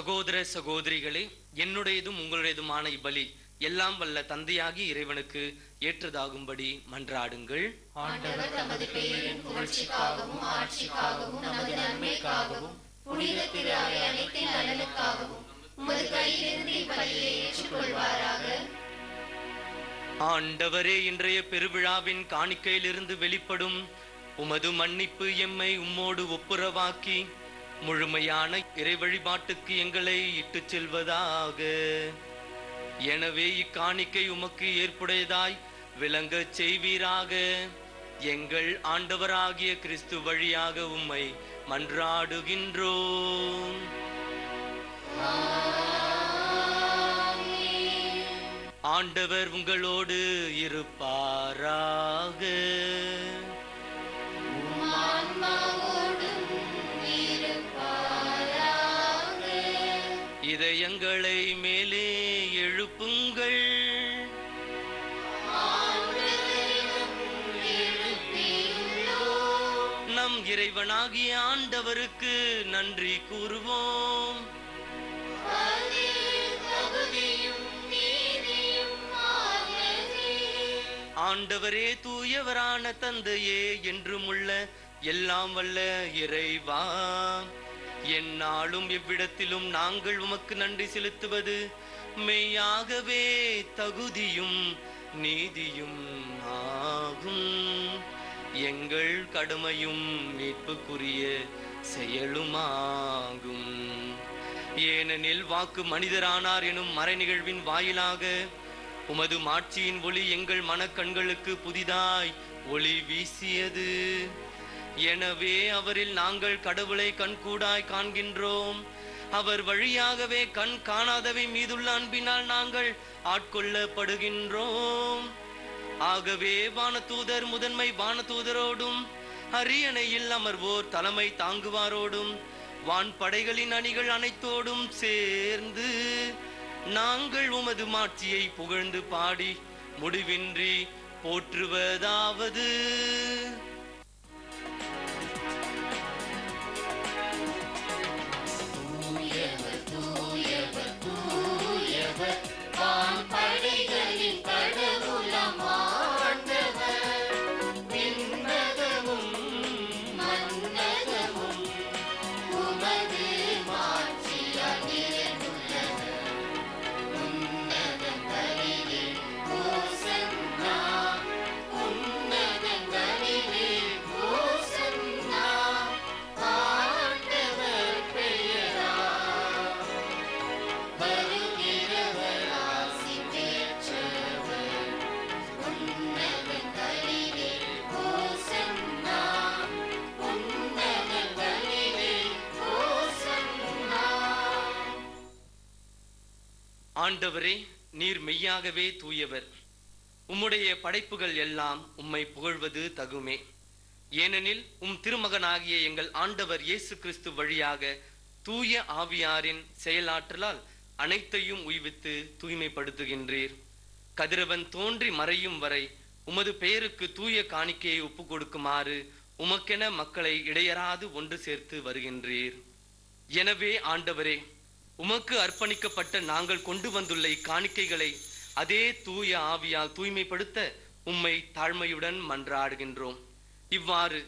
சகோதர சகோதரிகளே, என்னுடையதும் உங்களுடையதுமான இப்பலி எல்லாம் வல்ல தந்தையாகி இறைவனுக்கு ஏற்றதாகும்படி மன்றாடுங்கள். ஆண்டவர் தமது பெயரின் புகழ்ச்சிக்காகவும் ஆட்சிக்காகவும் நமது நன்மைக்காகவும் புனித திரு அவை அனைத்தின் நலனுக்காகவும் உமது கையிலிருந்து இப்பலியை ஏற்றுக்கொள்வாராக. ஆண்டவரே, இன்றைய பெருவிழாவின் காணிக்கையிலிருந்து வெளிப்படும் உமது மன்னிப்பு எம்மை உம்மோடு ஒப்புரவாக்கி முழுமையான இறை வழிபாட்டுக்கு எங்களை இட்டுச் செல்வதாக. எனவே இக்காணிக்கை உமக்கு ஏற்புடையதாய் விளங்கச் செய்வீராக. எங்கள் ஆண்டவராகிய கிறிஸ்து வழியாக உம்மை மன்றாடுகின்றோம். ஆண்டவர் உங்களோடு இருப்பாராக. இதயங்களை மேலே எழுப்புங்கள். நம் இறைவனாகிய ஆண்டவருக்கு நன்றி கூறுவோம். ஆண்டவரே, தூயவரான தந்தையே, என்றும் உள்ள எல்லாம் வல்ல இறைவா, எந்நாளும் எவ்விடத்திலும் நாங்கள் உமக்கு நன்றி செலுத்துவது மெய்யாகவே தகுதியும் நீதியும் ஆகும். எங்கள் கடமையும் மீட்புக்குரிய செயலுமாகும். ஏனெனில் வாக்கு மனிதரானார் எனும் மறை நிகழ்வின் வாயிலாக உமது மாட்சியின் ஒளி எங்கள் மனக்கண்களுக்கு புதிதாய் ஒளி வீசியது. எனவே அவரில் நாங்கள் கடவுளை கண்கூடாய் காண்கின்றோம். அவர் வழியாகவே கண் காணாதவை மீதுள்ள அன்பினால் நாங்கள் ஆட்கொள்ளப்படுகின்றோம். ஆகவே வானதூதர் முதன்மை வானதூதரோடும் அரியணையில் அமர்வோர் தலைமை தாங்குவாரோடும் வான்படைகளின் அணிகள் அனைத்தோடும் சேர்ந்து நாங்கள் உமது மாட்சியை புகழ்ந்து பாடி முடிவின்றி போற்றுவதாவது: ஆண்டவரே, நீர் மெய்யாகவே தூயவர். உம்முடைய படைப்புகள் எல்லாம் உம்மை புகழ்வது தகுமே. ஏனெனில் திருமகனாகிய எங்கள் ஆண்டவர் இயேசு கிறிஸ்து வழியாக தூய ஆவியாரின் செயலாற்றலால் அனைத்தையும் உய்வித்து தூய்மைப்படுத்துகின்றீர். கதிரவன் தோன்றி மறையும் வரை உமது பெயருக்கு தூய காணிக்கையை ஒப்பு கொடுக்குமாறு உமக்கென மக்களை இடையறாது ஒன்று சேர்த்து வருகின்றீர். எனவே ஆண்டவரே, உமக்கு அர்ப்பணிக்கப்பட்ட நாங்கள் கொண்டு வந்துள்ள இக்காணிக்கைகளை அதே தூய ஆவியால் தூய்மைப்படுத்த உம்மை தாழ்மையுடன் மன்றாடுகின்றோம். இவ்வாறு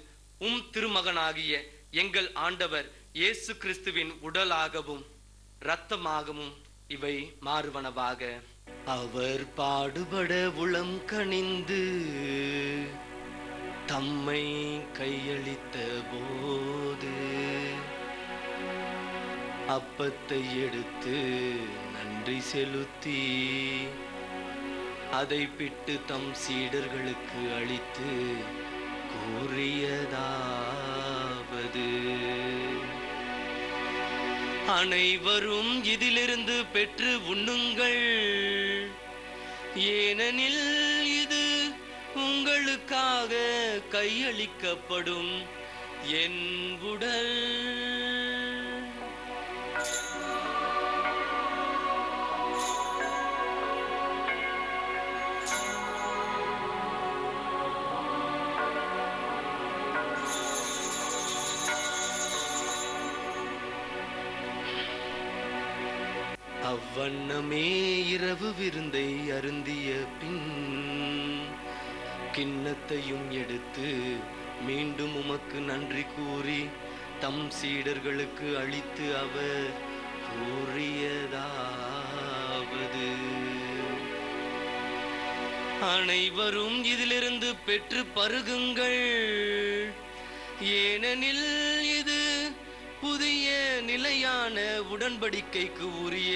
திருமகனாகிய எங்கள் ஆண்டவர் இயேசு கிறிஸ்துவின் உடலாகவும் இரத்தமாகவும் இவை மாறுவனவாக. அவர் பாடுபட உளம் கனிந்து தம்மை கையளித்த போது அப்பத்தை எடுத்து நன்றி செலுத்தி அதை பிட்டு தம் சீடர்களுக்கு அளித்து கூறியதாவது: அனைவரும் இதிலிருந்து பெற்று உண்ணுங்கள், ஏனெனில் இது உங்களுக்காக கையளிக்கப்படும் என் உடல். அவ்வண்ணமே இரவு விருந்தை அருந்திய பின் கிண்ணத்தையும் எடுத்து மீண்டும் உமக்கு நன்றி கூறி தம் சீடர்களுக்கு அளித்து அவர் கூறியதாவது: அனைவரும் இதிலிருந்து பெற்று பருகுங்கள், ஏனெனில் இது புதிய நிலையான உடன்படிக்கைக்கு உரிய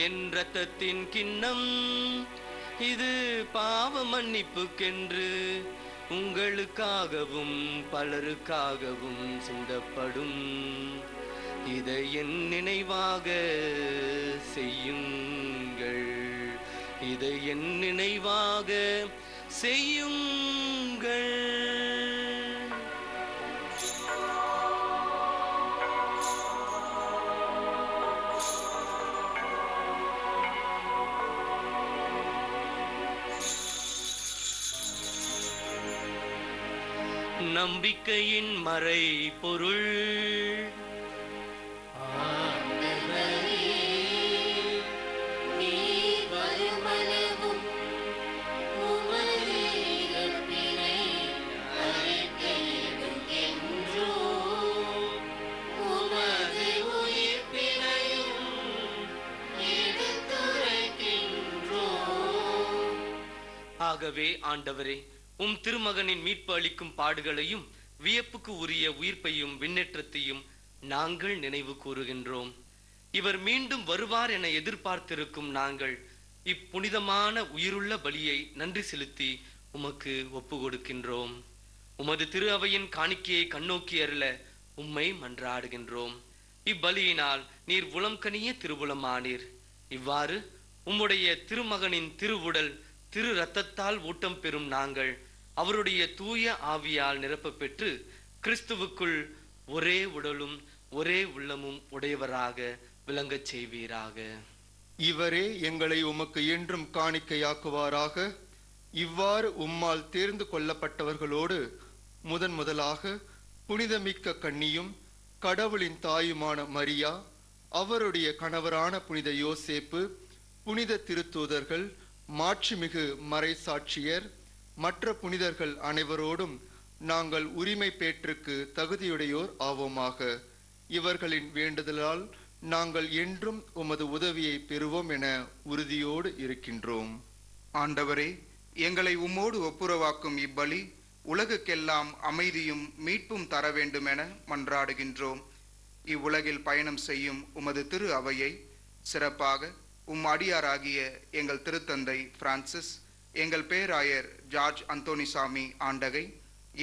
என் இரத்தத்தின் கிண்ணம். இது பாவ மன்னிப்புக்கென்று உங்களுக்காகவும் பலருக்காகவும் சிந்தப்படும். இதை என் நினைவாக செய்யுங்கள், இதை என் நினைவாக செய்யுங்கள். நம்பிக்கையின் மறை பொருள்: ஆகவே ஆண்டவரே, உம் திருமகனின் மீட்பு அளிக்கும் பாடுகளையும் வியப்புக்கு உரிய உயிர்ப்பையும் விண்ணேற்றத்தையும் நாங்கள் நினைவு கூறுகின்றோம். இவர் மீண்டும் வருவார் என எதிர்பார்த்திருக்கும் நாங்கள் இப்புனிதமான உயிருள்ள பலியை நன்றி செலுத்தி உமக்கு ஒப்பு கொடுக்கின்றோம். உமது திரு அவையின் காணிக்கையை கண்ணோக்கி அருள உம்மை மன்றாடுகின்றோம். இப்பலியினால் நீர் உளம் கனிய திருவுளமானீர். இவ்வாறு உம்முடைய திருமகனின் திருவுடல் திரு இரத்தத்தால் ஊட்டம் பெறும் நாங்கள் அவருடைய தூய ஆவியால் நிரப்ப பெற்று கிறிஸ்துவுக்குள் ஒரே உடலும் ஒரே உள்ளமும் உடையவராக விளங்கச் செய்வீராக. இவரே எங்களை உமக்கு என்றும் காணிக்கையாக்குவாராக. இவ்வாறு உம்மால் தேர்ந்து கொள்ளப்பட்டவர்களோடு முதலாக புனிதமிக்க கன்னியும் கடவுளின் தாயுமான மரியா, அவருடைய கணவரான புனித யோசேப்பு, புனித திருத்தூதர்கள், மாட்சிமிகு மறைசாட்சியர், மற்ற புனிதர்கள் அனைவரோடும் நாங்கள் உரிமை பேற்றுக்கு தகுதியுடையோர் ஆவோமாக. இவர்களின் வேண்டுதலால் நாங்கள் என்றும் உமது உதவியை பெறுவோம் என உறுதியோடு இருக்கின்றோம். ஆண்டவரே, எங்களை உம்மோடு ஒப்புரவாக்கும் இப்பலி உலகுக்கெல்லாம் அமைதியும் மீட்பும் தர வேண்டும் என மன்றாடுகின்றோம். இவ்வுலகில் பயணம் செய்யும் உமது திரு அவையை சிறப்பாக அடியாராகிய எங்கள் திருத்தந்தை பிரான்சிஸ், எங்கள் பேராயர் ஜார்ஜ் அந்தோனிசாமி ஆண்டகை,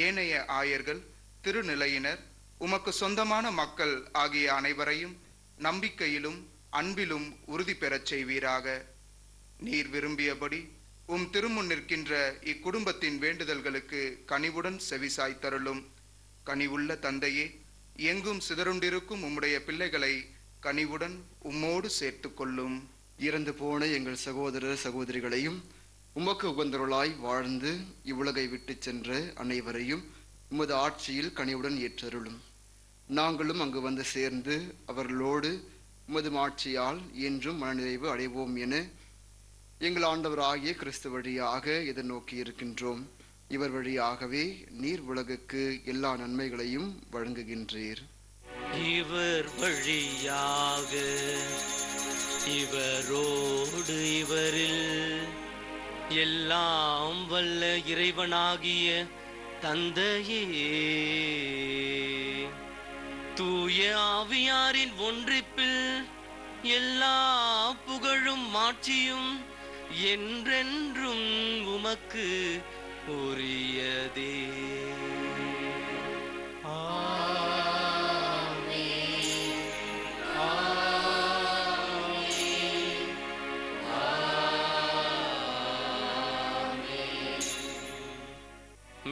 ஏனைய ஆயர்கள், திருநிலையினர், உமக்கு சொந்தமான மக்கள் ஆகிய அனைவரையும் நம்பிக்கையிலும் அன்பிலும் உறுதி பெறச் செய்வீராக. நீர் விரும்பியபடி உம் திருமுன் நிற்கின்ற இக்குடும்பத்தின் வேண்டுதல்களுக்கு கனிவுடன் செவிசாய் தருளும். கனிவுள்ள தந்தையே, எங்கும் சிதறுண்டிருக்கும் உம்முடைய பிள்ளைகளை கனிவுடன் உம்மோடு சேர்த்து கொள்ளும். இறந்து போன எங்கள் சகோதரர் சகோதரிகளையும் உமக்கு உகந்தருளாய் வாழ்ந்து இவ்வுலகை விட்டு சென்ற அனைவரையும் உமது ஆட்சியில் கனிவுடன் ஏற்றருளும். நாங்களும் அங்கு வந்து சேர்ந்து அவர்களோடு உமது ஆட்சியால் என்றும் மனநிறைவு அடைவோம் என எங்கள் ஆண்டவராகிய கிறிஸ்து வழியாக எதிர்நோக்கி இருக்கின்றோம். இவர் வழியாகவே நீர் உலகுக்கு எல்லா நன்மைகளையும் வழங்குகின்றீர். இவர் வழியாக, இவரோடு, இவரில் எல்லாம் வல்ல இறைவனாகிய தந்தையே, தூய ஆவியாரின் ஒன்றிப்பில் எல்லா புகழும் மாட்சியும் என்றென்றும் உமக்கு உரியதே.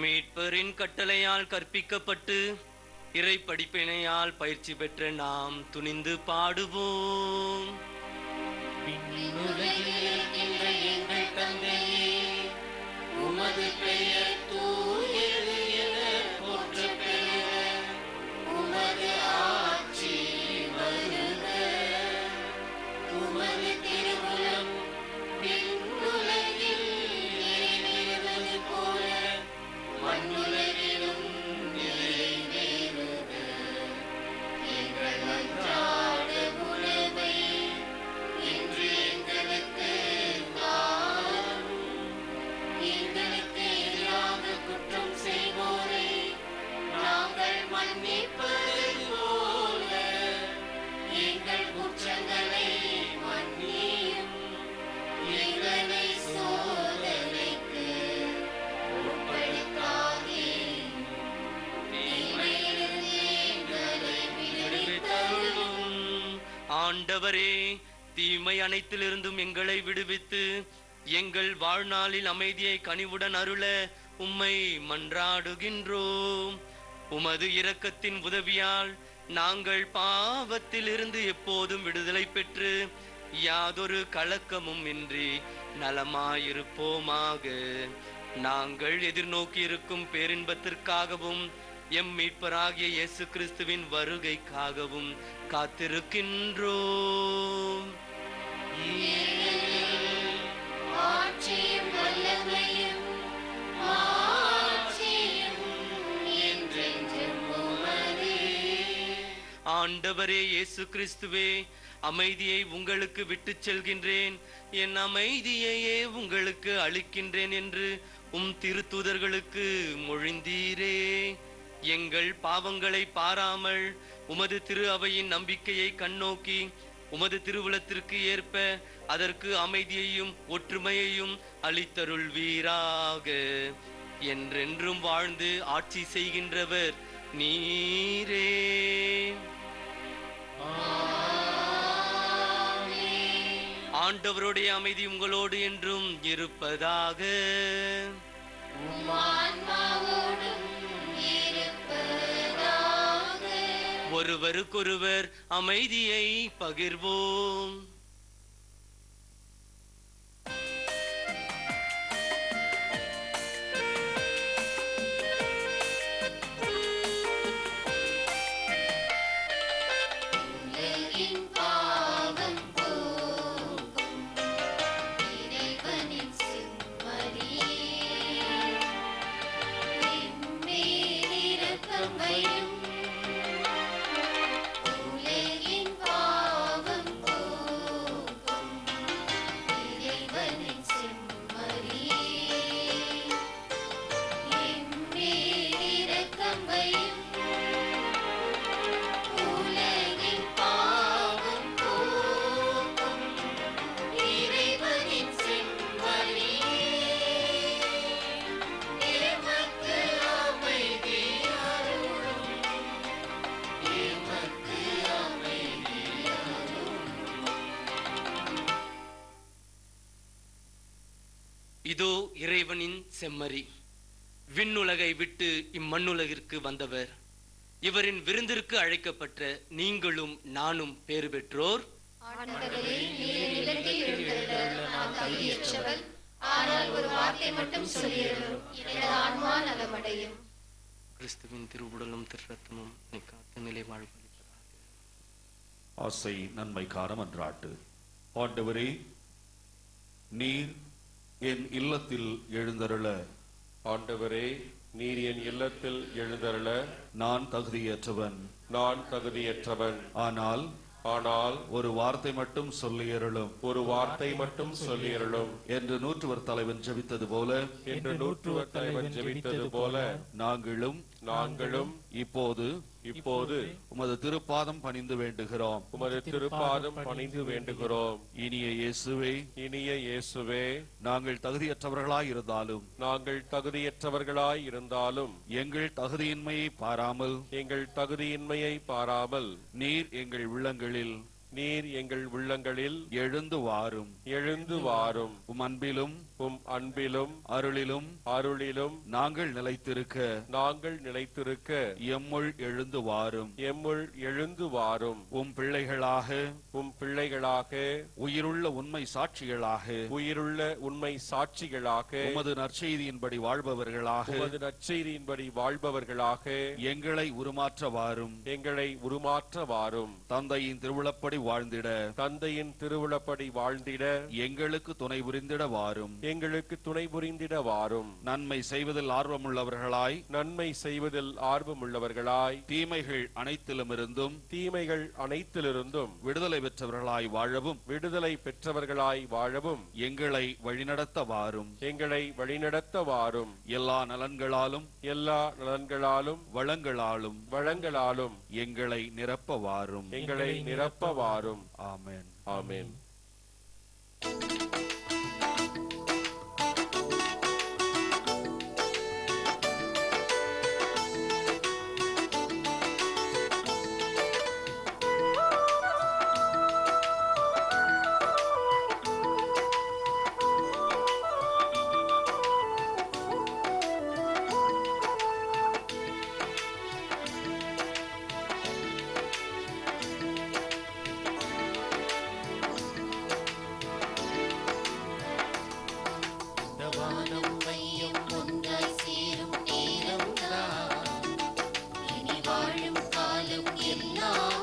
மீட்பரின் கட்டளையால் கற்பிக்கப்பட்டு இறை படிப்பினையால் பயிற்சி பெற்ற நாம் துணிந்து பாடுவோம். எங்கள் தந்தையே, உமது பெயர் தூயது என போற்றப் பெறுக. உமது ஆட்சி வருக. உமது திருவுளம் விண்ணுலகில் நிறைவேறுவது போல மண்ணுலகிலும் நிறைவேறுக. எங்கள் அன்றாட உணவை இன்று எங்களுக்கு தாரும். எங்களுக்கு எதிராக குற்றம் செய்வோரை நாங்கள் மன்னிப்பது போல எங்கள் குற்றங்களை மன்னியும். எங்களை சோதனைக்கு உட்படுத்தாதேயும். தீமையிலிருந்து எங்களை விடுவித்தருளும். ஆண்டவரே, தீமை அனைத்திலிருந்தும் எங்களை விடுவித்து எங்கள் வாழ்நாளில் அமைதியை கனிவுடன் அருள உம்மை மன்றாடுகின்றோம். உமது இரக்கத்தின் உதவியால் நாங்கள் பாவத்திலிருந்து எப்போதும் விடுதலை பெற்று யாதொரு கலக்கமும் இன்றி நலமாயிருப்போமாக. நாங்கள் எதிர்நோக்கி இருக்கும் பேரின்பத்திற்காகவும் எம் மீட்பராகிய இயேசு கிறிஸ்துவின் வருகைக்காகவும் காத்திருக்கின்றோம். ஆட்சியும் வல்லமையும் மாட்சியும் என்றென்றும் உமதே. ஆண்டவரே இயேசு கிறிஸ்துவே, அமைதியை உங்களுக்கு விட்டுச் செல்கின்றேன், என் அமைதியையே உங்களுக்கு அளிக்கின்றேன் என்று உம் திருத்தூதர்களுக்கு மொழிந்தீரே. எங்கள் பாவங்களை பாராமல் உமது திரு அவையின் நம்பிக்கையை கண்ணோக்கி உமது திருவுளத்திற்கு ஏற்ப அதற்கு அமைதியையும் ஒற்றுமையையும் அளித்தருள்வீராக. என்றென்றும் வாழ்ந்து ஆட்சி செய்கின்றவர் நீரே. ஆண்டவருடைய அமைதி உங்களோடு என்றும் இருப்பதாக. ஆன்மாவோடும் இருப்பதாக. ஒருவருக்கொருவர் அமைதியை பகிர்வோம். உலகின் பாவம் போக்கும் இறைவனின் செம்மறியே, எம்மேல் இரக்கம் வையும். உலகின் பாவம் போக்கும் இறைவனின் செம்மறியே, எம்மேல் இரக்கம் வையும். உலகின் பாவம் போக்கும் இறைவனின் செம்மறியே, எமக்கு அமைதி அருளும். எமக்கு அமைதி அருளும். இதோ இறைவனின் செம்மறி, விண்ணுலகை விட்டு இம்மண்ணுலகிற்கு வந்தவர். இவரின் விருந்திற்கு அழைக்கப்பட்ட நீங்களும் நானும் பேறு பெற்றோர். ஆண்டவரே, நீர் இல்லத்தில் எழுந்தருள நான் தகுதியற்றவள். ஆனால் ஒரு வார்த்தை மட்டும் சொல்லியருளும், எனது ஆன்மா நலமடையும். கிறிஸ்துவின் திருவுடலும் திருரத்தமும் நீ காத்து நிலை வாழ்வளிப்பதாக. ஆசை நன்மைக்கான மன்றாட்டு. ஆண்டவரே, நீர் என் இல்லத்தில் எழுந்தருள ஆண்டவரே, நீர் என் இல்லத்தில் எழுந்தருள நான் தகுதியற்றவன். ஆனால் ஒரு வார்த்தை மட்டும் சொல்லியருளும் என்று நூற்றுவர் தலைவன் ஜெபித்தது போல நாங்களும் இப்போது உமது திருப்பாதம் பணிந்து வேண்டுகிறோம். இனிய இயேசுவே, நாங்கள் தகுதியற்றவர்களாய் இருந்தாலும் எங்கள் தகுதியின்மையை பாராமல் நீர் எங்கள் உள்ளங்களில் எழுந்து வாரும். உம் அன்பிலும் அருளிலும் நாங்கள் நிலைத்திருக்க எம்முள் எழுந்து வாரும். உம் பிள்ளைகளாக உயிருள்ள உண்மை சாட்சிகளாக உமது நற்செய்தியின்படி வாழ்பவர்களாக எங்களை உருமாற்ற வாரும். தந்தையின் திருவுளப்படி வாழ்ந்திட தந்தையின் திருவுளப்படி வாழ்ந்திட எங்களுக்கு துணை புரிந்திட வாரும். எங்களுக்கு துணை புரிந்திட வாரும். நன்மை செய்வதில் ஆர்வமுள்ளவர்களாய் நன்மை செய்வதில் ஆர்வமுள்ளவர்களாய் தீமைகள் அனைத்திலுமிருந்தும் அனைத்திலிருந்தும் விடுதலை பெற்றவர்களாய் வாழவும் பெற்றவர்களாய் வாழவும் எங்களை வழிநடத்த வாரும். எங்களை வழிநடத்த வாரும். எல்லா நலன்களாலும் வளங்களாலும் எங்களை நிரப்ப வாரும். எங்களை நிரப்ப வாரும். ஆமென். ஆமென். எல்லாம்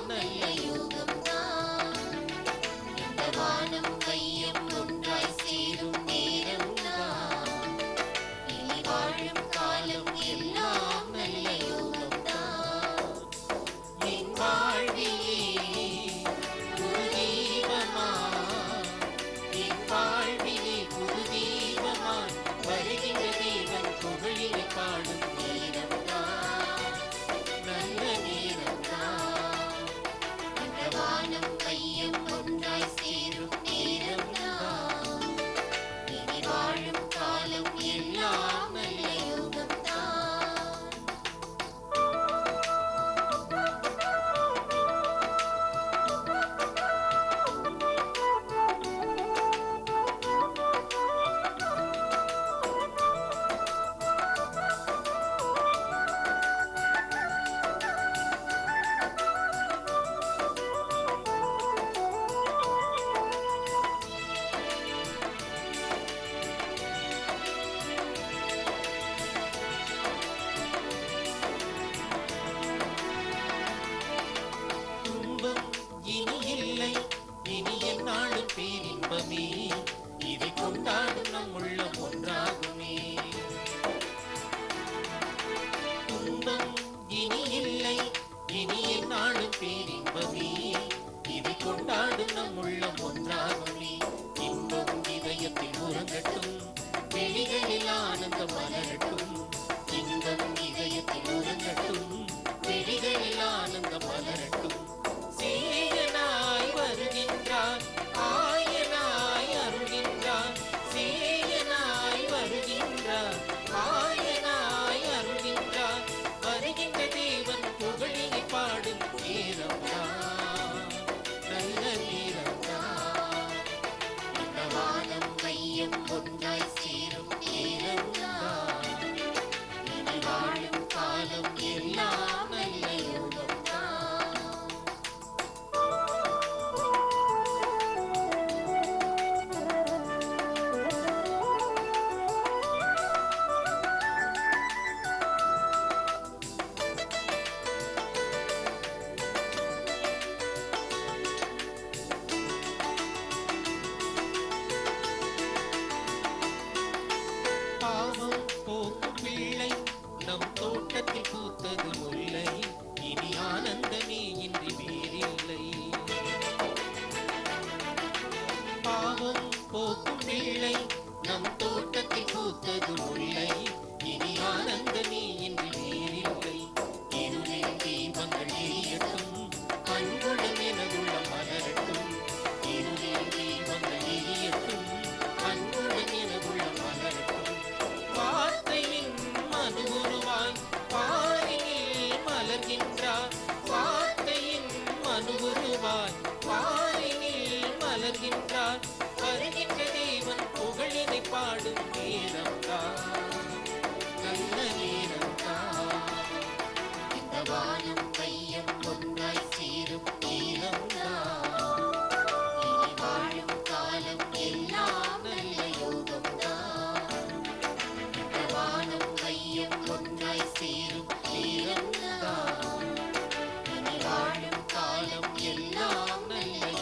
நல்ல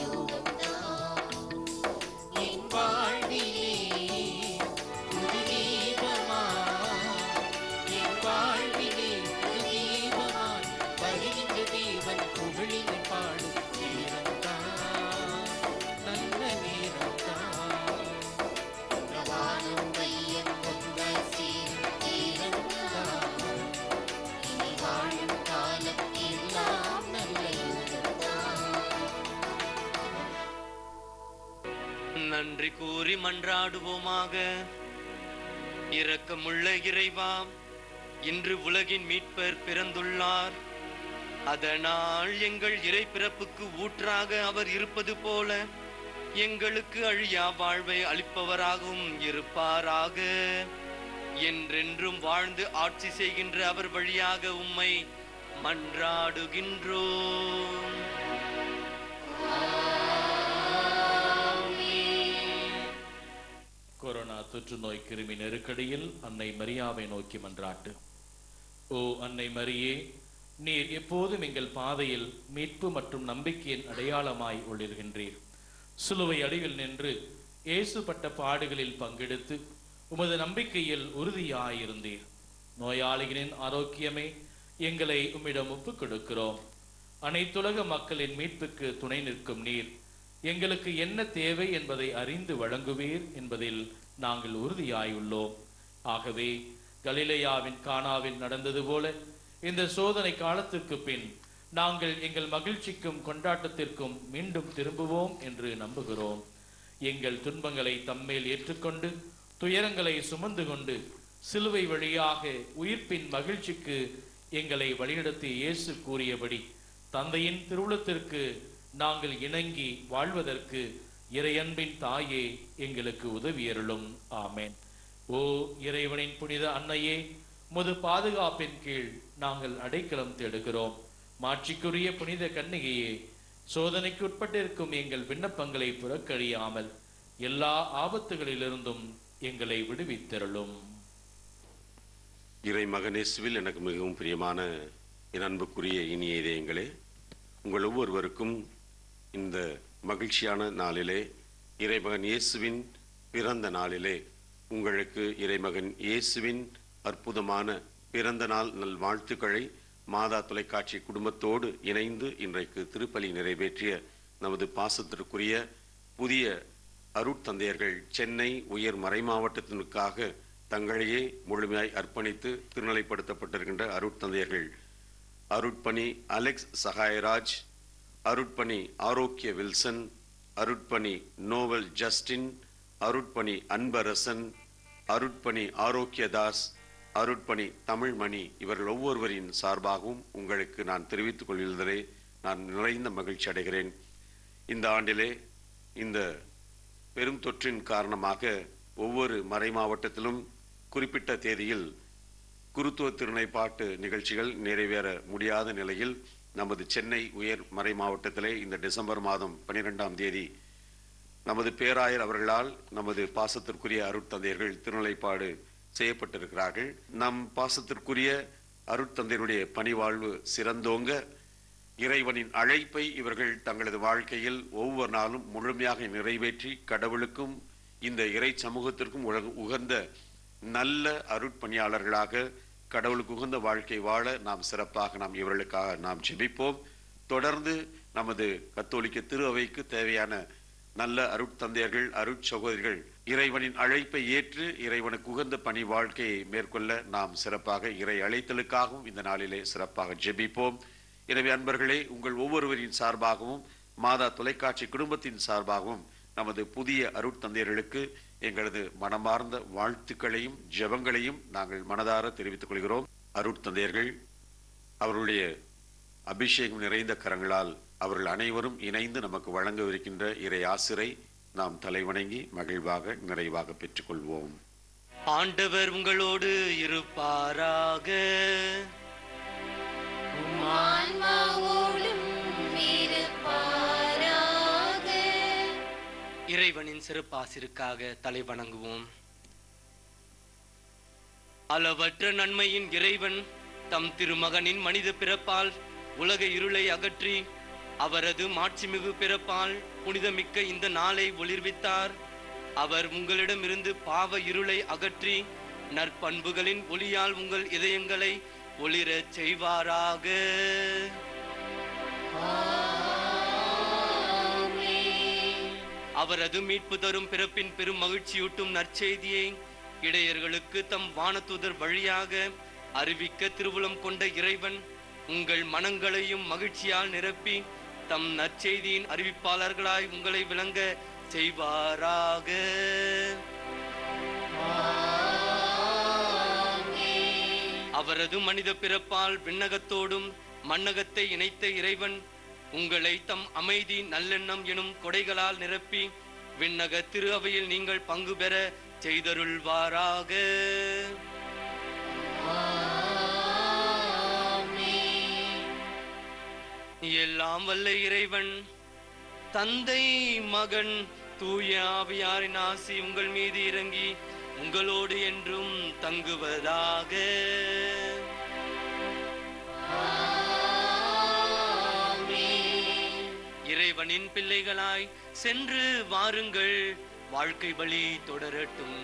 நன்றி கூறி மன்றாடுவோமாக. இரக்கமுள்ள இறைவா, இன்று உலகின் மீட்பர் பிறந்துள்ளார். அதனால் எங்கள் இறை பிறப்புக்கு ஊற்றாக அவர் இருப்பது போல எங்களுக்கு அழியா வாழ்வை அளிப்பவராகவும் இருப்பாராக. என்றென்றும் வாழ்ந்து ஆட்சி செய்கின்ற அவர் வழியாக உம்மை மன்றாடுகின்றோம். கொரோனா தொற்று நோய் கிருமி நெருக்கடியில் அன்னை மரியாவை நோக்கி மன்றாட்டு. ஓ அன்னை மரியே, நீர் எப்போதும் எங்கள் பாதையில் மீட்பு மற்றும் நம்பிக்கையின் அடையாளமாய் ஒளிர்கின்றீர். சிலுவை அடியில் நின்று இயேசு பட்ட பாடுகளில் பங்கெடுத்து உமது நம்பிக்கையில் உறுதியாயிருந்தீர். நோயாளிகளின் ஆரோக்கியமே எங்களை உம்மிடம் ஒப்புக் கொடுக்கிறோம். அனைத்துலக மக்களின் மீட்புக்கு துணை நிற்கும் நீர் எங்களுக்கு என்ன தேவை என்பதை அறிந்து வழங்குவீர் என்பதில் நாங்கள் உறுதியாயுள்ளோம். ஆகவே கலிலேயாவின் கானாவில் நடந்தது போல இந்த சோதனை காலத்திற்கு பின் நாங்கள் எங்கள் மகிழ்ச்சிக்கும் கொண்டாட்டத்திற்கும் மீண்டும் திரும்புவோம் என்று நம்புகிறோம். எங்கள் துன்பங்களை தம்மேல் ஏற்றுக்கொண்டு துயரங்களை சுமந்து கொண்டு சிலுவை வழியாக உயிர்ப்பின் மகிழ்ச்சிக்கு எங்களை வழிநடத்திய இயேசு கூறியபடி தந்தையின் திருவுளத்திற்கு நாங்கள் இணங்கி வாழ்வதற்கு இறையன்பின் தாயே எங்களுக்கு உதவியருளும். ஆமேன். ஓ இறைவனின் புனித அன்னையே, முது பாதுகாப்பின் கீழ் நாங்கள் அடைக்கலம் தேடுகிறோம். மாட்சிக்குரிய புனித கன்னிகையே, சோதனைக்கு உட்பட்டிருக்கும் எங்கள் விண்ணப்பங்களை புறக்கழியாமல் எல்லா ஆபத்துகளிலிருந்தும் எங்களை விடுவித்தருளும். இறை மகனேசுவில் எனக்கு மிகவும் பிரியமான என் அன்புக்குரிய இனிய இதயங்களே, உங்கள் ஒவ்வொருவருக்கும் இந்த மகிழ்ச்சியான நாளிலே, இறைமகன் இயேசுவின் பிறந்த நாளிலே உங்களுக்கு இறைமகன் இயேசுவின் அற்புதமான பிறந்த நாள் நல் வாழ்த்துக்களை மாதா தொலைக்காட்சி குடும்பத்தோடு இணைந்து இன்றைக்கு திருப்பலி நிறைவேற்றிய நமது பாசத்திற்குரிய புதிய அருட்தந்தையர்கள் சென்னை உயர் மறைமாவட்டத்திற்காக தங்களையே முழுமையாய் அர்ப்பணித்து திருநிலைப்படுத்தப்பட்டிருக்கின்ற அருட்தந்தையர்கள் அருட்பணி அலெக்ஸ் சகாயராஜ், அருட்பணி ஆரோக்கிய வில்சன், அருட்பணி நோவல் ஜஸ்டின், அருட்பணி அன்பரசன், அருட்பணி ஆரோக்கியதாஸ், அருட்பணி தமிழ்மணி, இவர்கள் ஒவ்வொருவரின் சார்பாகவும் உங்களுக்கு நான் தெரிவித்துக் கொள்வதிலே நான் நிறைந்த மகிழ்ச்சி அடைகிறேன். இந்த ஆண்டிலே இந்த பெரும் தொற்றின் காரணமாக ஒவ்வொரு மறை மாவட்டத்திலும் குறிப்பிட்ட தேதியில் குருத்துவ திருநிலைப்பாட்டு நிகழ்ச்சிகள் நிறைவேற முடியாத நிலையில் நமது சென்னை உயர் மறை மாவட்டத்திலே இந்த டிசம்பர் மாதம் 12ஆம் தேதி நமது பேராயர் அவர்களால் நமது பாசத்திற்குரிய அருட்தந்தையர்கள் திருநிலைப்பாடு செய்யப்பட்டிருக்கிறார்கள். நம் பாசத்திற்குரிய அருட்தந்தையருடைய பணிவாழ்வு சிறந்தோங்க இறைவனின் அழைப்பை இவர்கள் தங்களது வாழ்க்கையில் ஒவ்வொரு நாளும் முழுமையாக நிறைவேற்றி கடவுளுக்கும் இந்த இறை சமூகத்திற்கும் உகந்த நல்ல அருட்பணியாளர்களாக கடவுளுக்கு உகந்த வாழ்க்கை வாழ நாம் சிறப்பாக இவர்களுக்காக நாம் ஜெபிப்போம். தொடர்ந்து நமது கத்தோலிக்க திரு அவைக்கு தேவையான நல்ல அருட்தந்தையர்கள் அருட்சகோதரிகள் இறைவனின் அழைப்பை ஏற்று இறைவனுக்கு உகந்த பணி வாழ்க்கையை மேற்கொள்ள நாம் சிறப்பாக இறை அழைத்தலுக்காகவும் இந்த நாளிலே சிறப்பாக ஜெபிப்போம். எனவே அன்பர்களே, உங்கள் ஒவ்வொருவரின் சார்பாகவும் மாதா தொலைக்காட்சி குடும்பத்தின் சார்பாகவும் நமது புதிய அருட்தந்தையர்களுக்கு எங்களது மனமார்ந்த வாழ்த்துக்களையும் ஜெபங்களையும் நாங்கள் மனதார தெரிவித்துக் கொள்கிறோம். அருட்தந்தையர்கள் அவருடைய அபிஷேகம் நிறைந்த கரங்களால் அவர்கள் அனைவரும் இணைந்து நமக்கு வழங்கவிருக்கின்ற இறை ஆசிரை நாம் தலைவணங்கி மகிழ்வாக நிறைவாக பெற்றுக்கொள்வோம். ஆண்டவர் உங்களோடு இருப்பாராக. இறைவனின் சிறப்பாசிற்காக தலை வணங்குவோம். அளவற்ற நன்மையின் இறைவன் தம் திருமகனின் மனித பிறப்பால் உலக இருளை அகற்றி அவரது மாட்சிமிகு பிறப்பால் புனிதமிக்க இந்த நாளை ஒளிர்வித்தார். அவர் உங்களிடமிருந்து பாவ இருளை அகற்றி நற்பண்புகளின் ஒளியால் உங்கள் இதயங்களை ஒளிரச் செய்வாராக. அவரது மீட்பு தரும் பிறப்பின் பெரும் மகிழ்ச்சியூட்டும் நற்செய்தியை இடையர்களுக்கு தம் வானதூதர் வழியாக அறிவிக்க திருவுளம் கொண்ட இறைவன் உங்கள் மனங்களையும் மகிழ்ச்சியால் நிரப்பி தம் நற்செய்தியின் அறிவிப்பாளர்களாய் உங்களை விளங்க செய்வாராக. அவரது மனித பிறப்பால் விண்ணகத்தோடும் மண்ணகத்தை இணைத்த இறைவன் உங்களை தம் அமைதி நல்லெண்ணம் எனும் கொடைகளால் நிரப்பி விண்ணக திரு அவையில் நீங்கள் பங்கு பெற செய்தருள்வாராக. எல்லாம் வல்ல இறைவன் தந்தை மகன் தூய ஆவியாரின் ஆசி உங்கள் மீது இறங்கி உங்களோடு என்றும் தங்குவதாக. இறைவனின் பிள்ளைகளாய் சென்று வாருங்கள், வாழ்க்கை வழி தொடரட்டும்.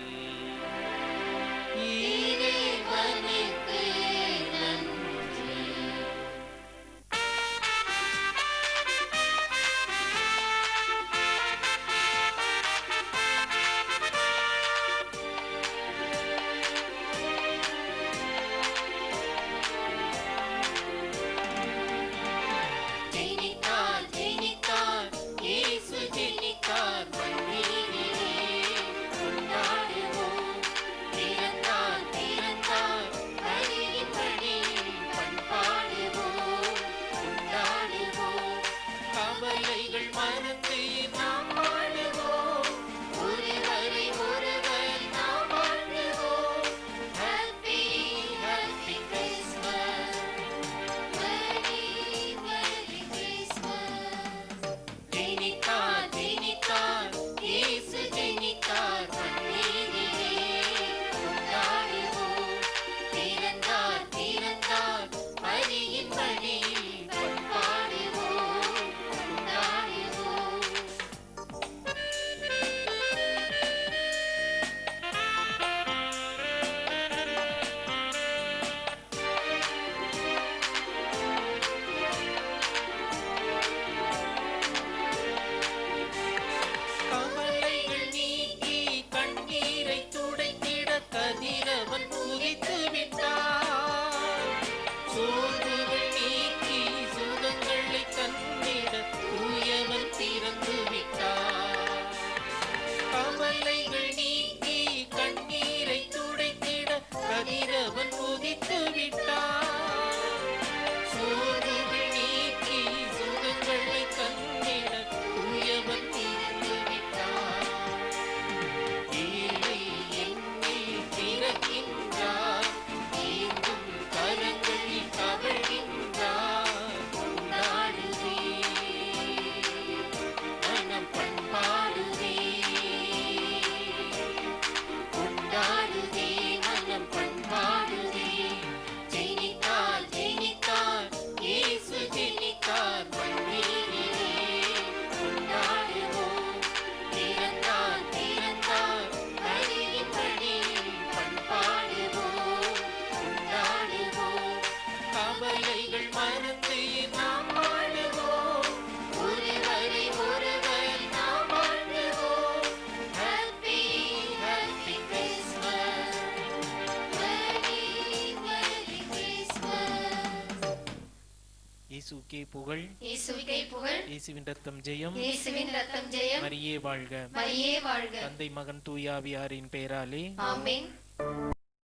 இயேசுவுக்கே புகழ், இயேசுவுக்கே புகழ், இயேசுவின் ரத்தம் ஜெயம், இயேசுவின் ரத்தம் ஜெயம், மரியே வாழ்க, மரியே வாழ்க. தந்தை மகன் தூய ஆவியாரின் பெயராலே ஆமென்.